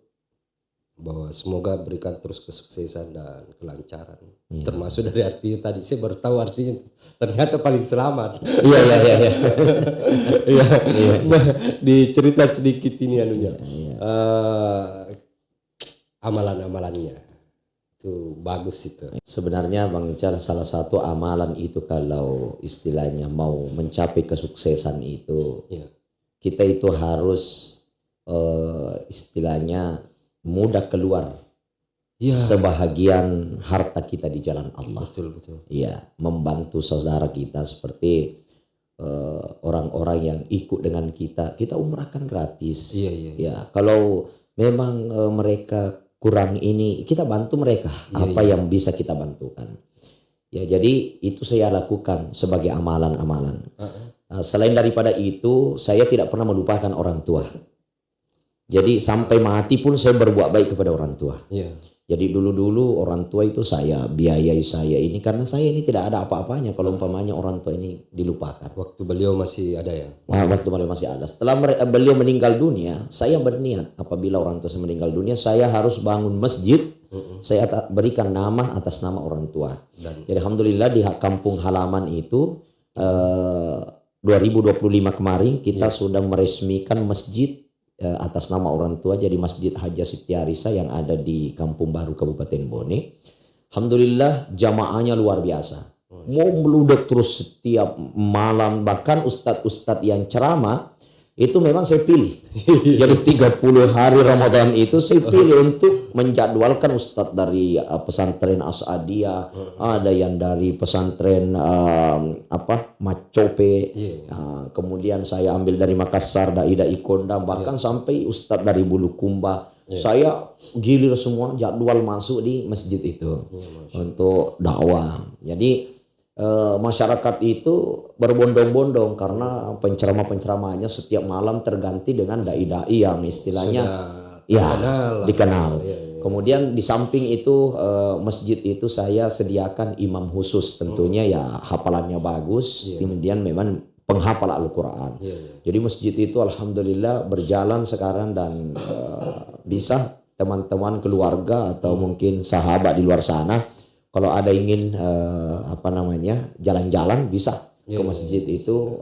bahwa semoga berikan terus kesuksesan dan kelancaran. Termasuk dari artinya tadi saya baru tahu artinya ternyata paling selamat. Iya. Iya. Dicerita sedikit ini anunya. Amalan-amalannya itu bagus itu. Sebenarnya Bang Ical, salah satu amalan itu kalau istilahnya mau mencapai kesuksesan itu, kita itu harus istilahnya mudah keluar sebahagian harta kita di jalan Allah. Betul. Iya, membantu saudara kita seperti orang-orang yang ikut dengan kita umrahkan gratis. Iya. Ya, kalau memang mereka kurang ini, kita bantu mereka apa yang bisa kita bantukan. Ya, jadi itu saya lakukan sebagai amalan-amalan. Selain daripada itu, saya tidak pernah melupakan orang tua. Jadi sampai mati pun saya berbuat baik kepada orang tua. Jadi dulu-dulu orang tua itu saya biayai saya ini karena saya ini tidak ada apa-apanya kalau umpamanya orang tua ini dilupakan. Waktu beliau masih ada ya? Waktu beliau masih ada. Setelah beliau meninggal dunia, saya berniat apabila orang tua saya meninggal dunia, saya harus bangun masjid. Saya berikan nama atas nama orang tua. Jadi alhamdulillah di kampung halaman itu 2025 kemarin kita sudah meresmikan masjid atas nama orang tua, jadi Masjid Haja Siti Arisa yang ada di Kampung Baru Kabupaten Bone. Alhamdulillah jamaahnya luar biasa. Mau meludak terus setiap malam, bahkan ustadz-ustadz yang ceramah itu memang saya pilih. Jadi 30 hari Ramadan itu saya pilih untuk menjadwalkan ustadz dari pesantren Asadiyah, ada yang dari pesantren Macope, kemudian saya ambil dari Makassar, dai-dai Kondang, bahkan sampai ustadz dari Bulukumba. Saya gilir semua jadwal masuk di masjid itu untuk dakwah. Jadi masyarakat itu berbondong-bondong karena penceramah-penceramahnya setiap malam terganti dengan dai-dai yang istilahnya dikenal. Kemudian di samping itu masjid itu saya sediakan imam khusus, tentunya ya hafalannya bagus, kemudian memang penghafal Al-Quran. Jadi masjid itu alhamdulillah berjalan sekarang dan bisa teman-teman keluarga atau mungkin sahabat di luar sana kalau ada ingin jalan-jalan bisa ke masjid itu.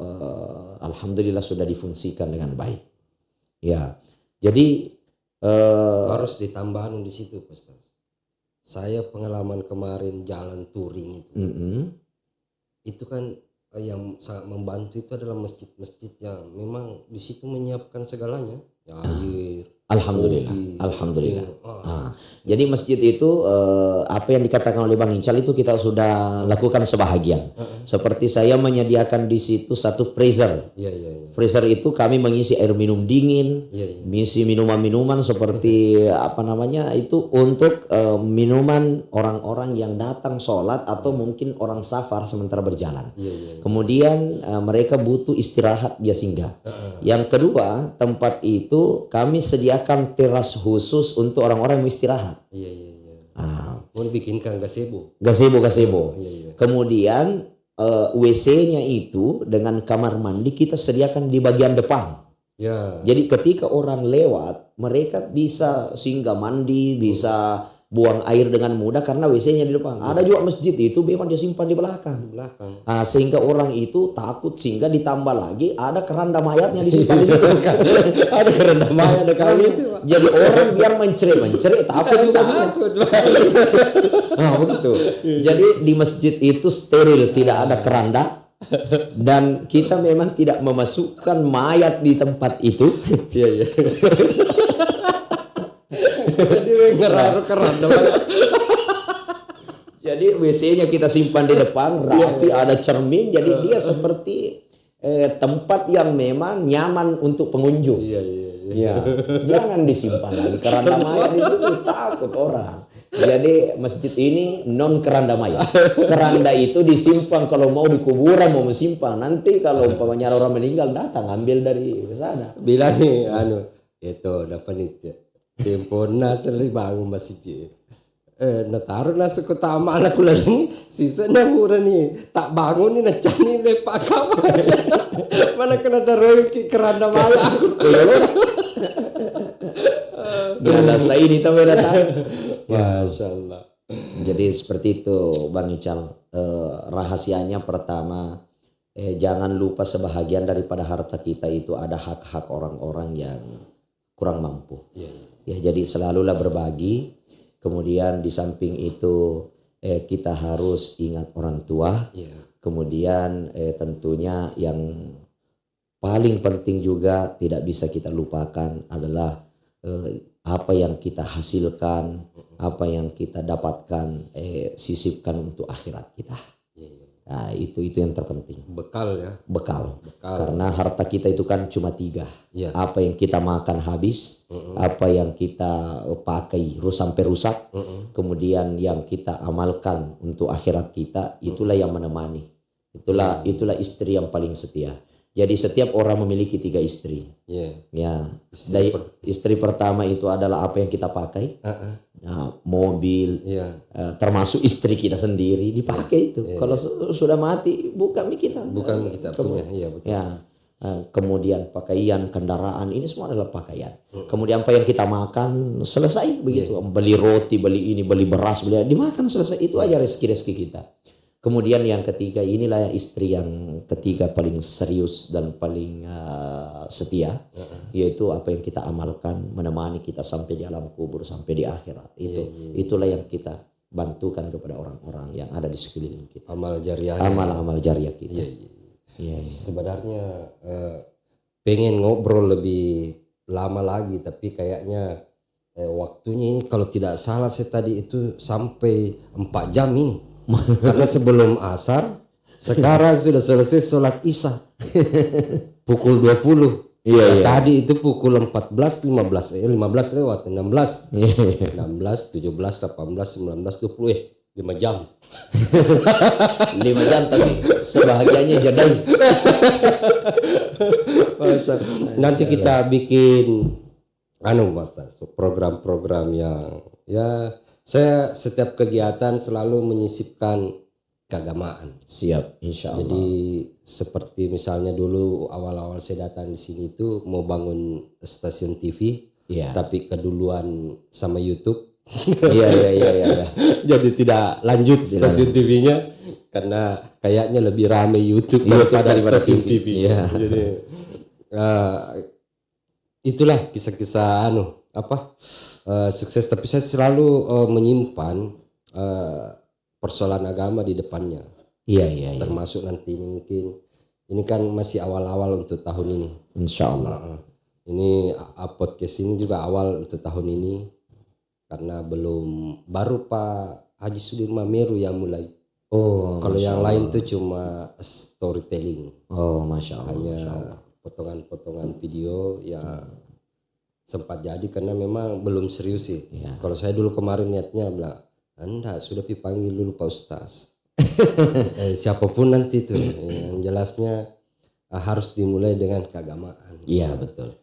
Alhamdulillah sudah difungsikan dengan baik. Ya, jadi harus ditambah di situ, Ustaz. Saya pengalaman kemarin jalan touring itu, itu kan yang sangat membantu itu adalah masjid-masjid yang memang di situ menyiapkan segalanya, air. Alhamdulillah, alhamdulillah. Jadi masjid itu apa yang dikatakan oleh Bang Ical itu kita sudah lakukan sebahagian. Seperti saya menyediakan di situ satu freezer. Freezer itu kami mengisi air minum dingin, mengisi minuman-minuman seperti itu untuk minuman orang-orang yang datang sholat atau mungkin orang safar sementara berjalan. Kemudian mereka butuh istirahat dia singgah. Yang kedua, tempat itu kami sediakan teras khusus untuk orang-orang yang mau istirahat. Mau dibikinkan gazebo. Kemudian WC-nya itu dengan kamar mandi kita sediakan di bagian depan. Jadi ketika orang lewat, mereka bisa singgah mandi, bisa buang air dengan mudah karena WC-nya di depan. Ada juga masjid itu memang dia simpan di belakang. Sehingga orang itu takut, sehingga ditambah lagi ada keranda mayatnya disimpan di situ. Ada keranda mayat ada kali. Jadi orang biar mencerit takut juga semua. Begitu. Jadi di masjid itu steril, tidak ada keranda. Dan kita memang tidak memasukkan mayat di tempat itu. Jadi ngerar keranda. Jadi WC-nya kita simpan di depan rapi, ada cermin, jadi dia seperti tempat yang memang nyaman untuk pengunjung. Ya, jangan disimpan lagi keranda mayat di situ, takut orang. Jadi masjid ini non keranda mayat. Keranda itu disimpan kalau mau di kuburan mau mensimpan. Nanti kalau umpamanya orang meninggal datang ambil dari sana. Bilang itu dapat itu. Tempo nasa bangun masjid. Nataruh nasa kota amal aku lagi sisa na mura nih tak bangun nih cani lepak kapan mana kena taruh keranda mayat aku. Berada saya ini tahu datang. Masya Allah. Jadi seperti itu Bang Ical. Rahasianya pertama, jangan lupa sebahagian daripada harta kita itu ada hak-hak orang-orang yang kurang mampu. Ya, jadi selalulah berbagi. Kemudian di samping itu kita harus ingat orang tua. Kemudian tentunya yang paling penting juga tidak bisa kita lupakan adalah apa yang kita hasilkan, apa yang kita dapatkan, sisipkan untuk akhirat kita. Nah, itu yang terpenting. Bekal ya. Bekal. Karena harta kita itu kan cuma 3. Apa yang kita makan habis, apa yang kita pakai sampai rusak, kemudian yang kita amalkan untuk akhirat kita, itulah yang menemani. Itulah istri yang paling setia. Jadi setiap orang memiliki 3 istri. Ya. Istri pertama itu adalah apa yang kita pakai. Nah, mobil, termasuk istri kita sendiri dipakai itu. Kalau sudah mati bukan kita. Bukan kita punya. Iya betul. Ya. Kemudian pakaian, kendaraan, ini semua adalah pakaian. Kemudian apa yang kita makan selesai begitu. Beli roti, beli ini, beli beras, dimakan selesai. Itu aja rezeki kita. Kemudian yang ketiga, inilah istri yang ketiga paling serius dan paling setia, yaitu apa yang kita amalkan menemani kita sampai di alam kubur, sampai di akhirat. Itulah yang kita bantukan kepada orang-orang yang ada di sekeliling kita. Amal jariah. Amal jariah kita. Sebenarnya pengen ngobrol lebih lama lagi, tapi kayaknya waktunya ini kalau tidak salah saya tadi itu sampai 4 jam ini. Karena sebelum asar sekarang sudah selesai sholat isya pukul 20. Tadi itu pukul 14.15 15 lewat 16 17 18 19 20 5 jam 5 jam tapi sebahagiannya jadai. Nanti kita bikin program-program yang saya setiap kegiatan selalu menyisipkan keagamaan. Siap, insya Allah. Jadi seperti misalnya dulu awal-awal saya datang di sini itu mau bangun stasiun TV, tapi keduluan sama YouTube. Iya. Jadi tidak lanjut stasiun TV-nya karena kayaknya lebih ramai YouTube daripada stasiun TV. Jadi itulah kisah-kisah sukses, tapi saya selalu menyimpan persoalan agama di depannya. Iya. Termasuk nanti mungkin ini kan masih awal-awal untuk tahun ini. Insya Allah. Ini podcast ini juga awal untuk tahun ini karena baru Pak Haji Sudirman Meru yang mulai. Kalau yang lain tuh cuma storytelling. Masya Allah. Hanya potongan-potongan video ya. Sempat jadi karena memang belum serius sih. Kalau saya dulu kemarin niatnya bilang, Anda sudah dipanggil dulu Pak Ustaz. Siapapun nanti itu, yang jelasnya harus dimulai dengan keagamaan. Iya betul.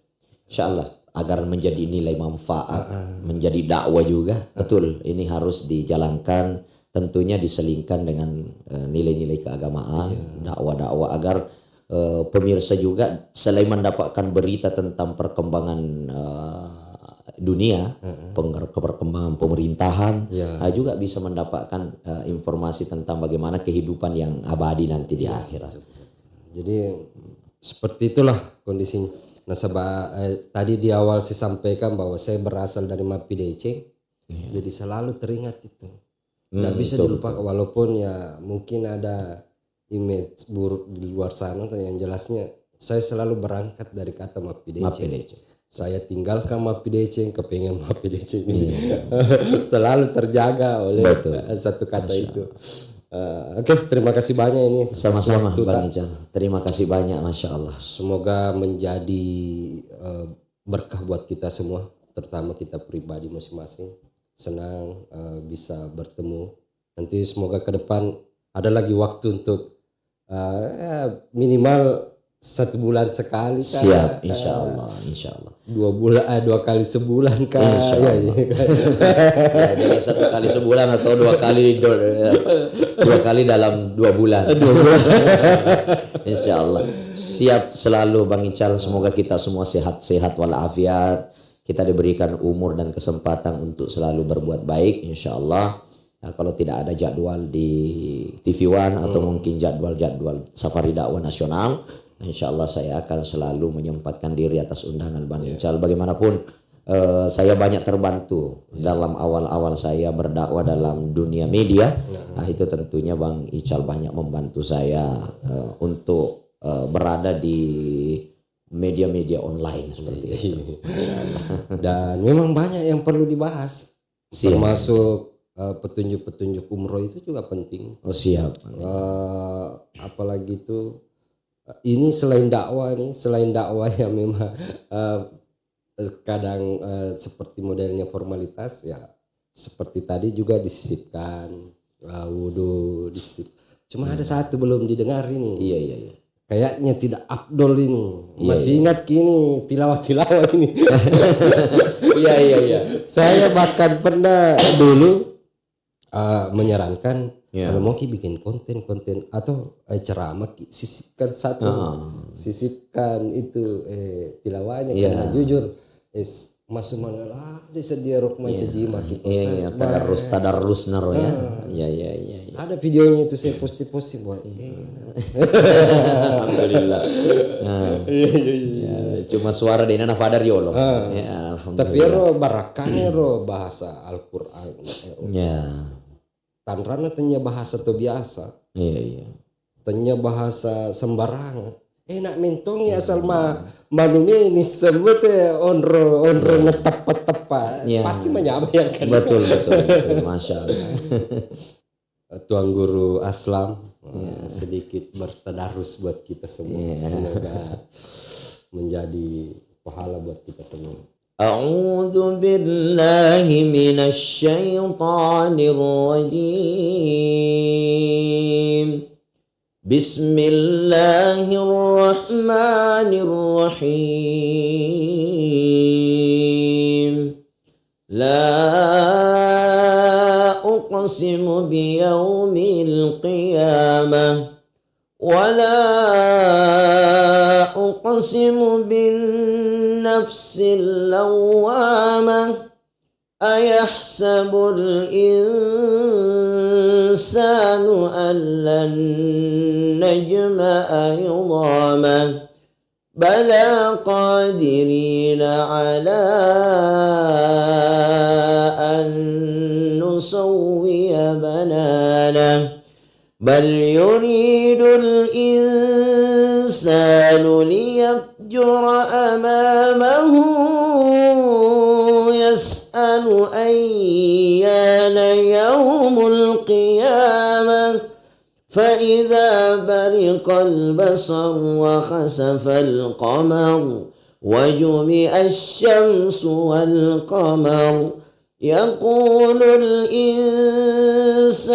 Insya Allah agar menjadi nilai manfaat, menjadi dakwah juga. Betul. Ini harus dijalankan, tentunya diselingkan dengan nilai-nilai keagamaan, dakwah-dakwah agar pemirsa juga selain mendapatkan berita tentang perkembangan dunia, perkembangan pemerintahan, juga bisa mendapatkan informasi tentang bagaimana kehidupan yang abadi nanti di akhirat. Jadi seperti itulah kondisinya. Nah, tadi di awal saya sampaikan bahwa saya berasal dari Mapi Deceng, jadi selalu teringat itu. Nggak bisa dilupakan walaupun ya mungkin ada image buruk di luar sana, yang jelasnya saya selalu berangkat dari kata Mapi Deceng. Saya tinggalkan Mapi Deceng, kepengen Mapi Deceng ini selalu terjaga oleh satu kata itu. Oke, terima kasih banyak ini. Sama-sama Bang Ical. Terima kasih banyak, Masya Allah. Semoga menjadi berkah buat kita semua, terutama kita pribadi masing-masing. Senang bisa bertemu. Nanti semoga ke depan ada lagi waktu untuk minimal 1 bulan sekali kan. Siap, insya Allah. 2 kali sebulan kan. Insya Allah. Ya, jadi 1 kali sebulan atau 2 kali 2 kali dalam 2 bulan. Insya Allah. Siap selalu Bang Ical. Semoga kita semua sehat-sehat walafiat. Kita diberikan umur dan kesempatan untuk selalu berbuat baik, insya Allah. Nah, kalau tidak ada jadwal di TV One atau mungkin jadwal Safari Dakwah Nasional, insya Allah saya akan selalu menyempatkan diri atas undangan Bang Ical. Bagaimanapun saya banyak terbantu dalam awal-awal saya berdakwah dalam dunia media. Nah, itu tentunya Bang Ical banyak membantu saya untuk berada di media-media online seperti itu. Dan memang banyak yang perlu dibahas. Termasuk petunjuk-petunjuk umroh itu juga penting. Oh, siap. Apalagi itu ini selain dakwah yang memang kadang seperti modelnya formalitas ya, seperti tadi juga disisipkan wudhu disisip. Cuma ada satu belum didengar ini. Iya. Kayaknya tidak afdol ini. Masih ingat kini tilawah ini. Iya. Saya bahkan pernah dulu menyarankan kalau mau bikin konten atau ceramah sisipkan sisipkan itu tilawahnya karena jujur masuk mangalah disedia rokman caji maki tadarus naro ya. Iya. Ada videonya itu saya posting buat. Alhamdulillah. Cuma suara dina nafadar yolo. Ya, tapi ro barakahnya ro bahasa Al-Qur'an. Ya. Tanrana tanya bahasa tu biasa. Iya. Tanya bahasa sembarang. Nak mentong ya asal manumi ini sebut onro ngetep-tepa. Pasti menyampaikan. Betul. Masya Allah. Tuan Guru Aslam sedikit bertadarus buat kita semua. Semoga menjadi pahala buat kita semua. A'udzu billahi minasy syaithanir rajim. Bismillahirrahmanirrahim. La uqsimu biyaumil qiyamah wa la uqsimu bin nafsil lawwamah. Ayahsabul insanu an lan najma'a 'idhamah. Bala qadirina 'ala an nusawwiya bananah. Bal yuridul insanu liyafjura amamahu. Yas'alu ayyana yaumul qiyamah. Fa'idha bariqal basar wa khasafal qamar wa jumi'ash syamsu wal qamar. Yaqulul insanu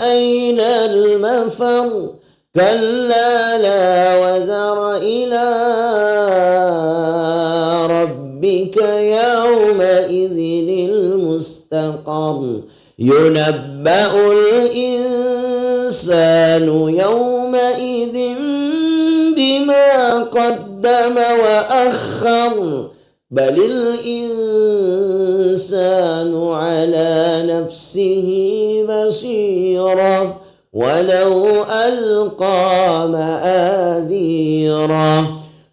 aynal mafar. Kalla la wazara ila rabbika yawma idzinil mustaqar. Yunabba'ul insanu yawma idzin bima qaddama wa akhar. Balil insanu ala nafsihi basira. Walau alqa ma'azira.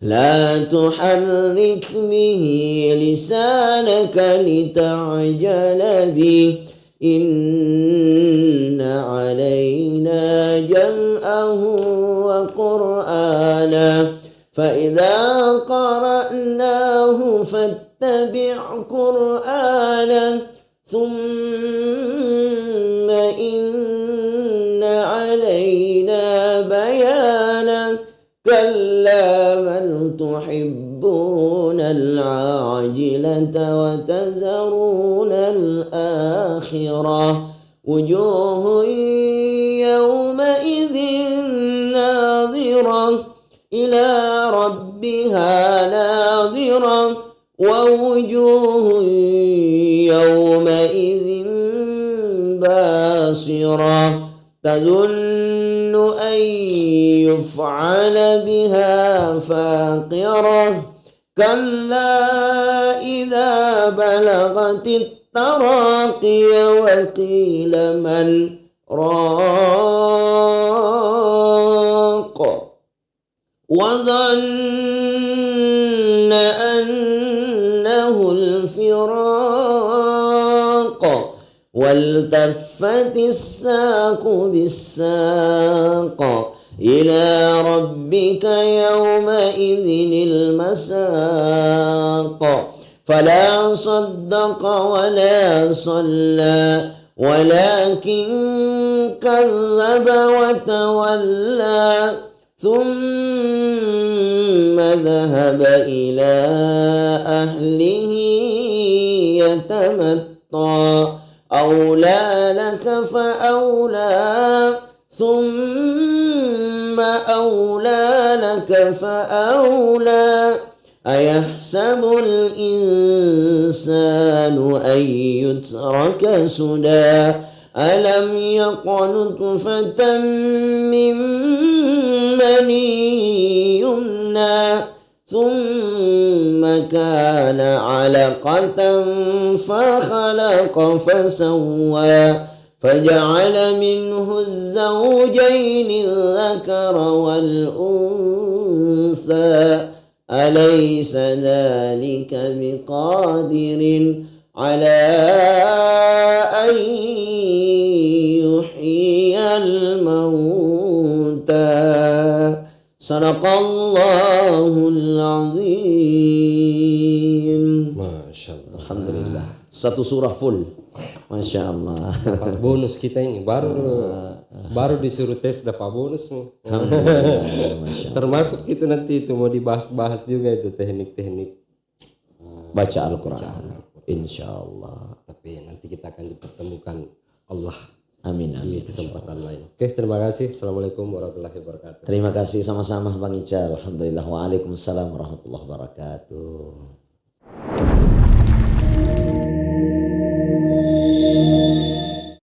La tuharrik bihi lisanaka lita'jala bih. Inna alayna jam'ahu wa qur'ana. Fa'idha qara'nahu fattabi' qur'ana. Thumma علينا بيانا كلا بل تحبون العاجلة وتذرون الآخرة وجوه يومئذ ناظرة إلى ربها ناظرة ووجوه يومئذ باسرة تظن أن يفعل بها فاقرة كلا إذا بلغت التراقي وقيل من راق وظن أنه الفراق والتفت الساق بالساق إلى ربك يومئذ المساق فلا صدق ولا صلى ولكن كذب وتولى ثم ذهب إلى أهله يتمطى أولى لك فأولى ثم أولى لك فأولى أيحسب الإنسان أن يترك سدى ألم يك نطفة من مني يمنى ثم كان علقة فخلق فسوى فجعل منه الزوجين الذكر والأنثى أليس ذلك بقادر على أن يحيي الموتى صدق الله العظيم. Masya Allah. Alhamdulillah. Satu surah full. Masya Allah. Dapat bonus kita ini baru disuruh tes dapat bonus nih. Termasuk itu nanti itu mau dibahas-bahas juga itu teknik-teknik baca Al-Quran. Insya Allah. Tapi nanti kita akan dipertemukan Allah. Amin Di amin. kesempatan lain. Oke, terima kasih. Assalamualaikum warahmatullahi wabarakatuh. Terima kasih sama-sama Bang Ical. Alhamdulillah. Waalaikumsalam warahmatullahi wabarakatuh.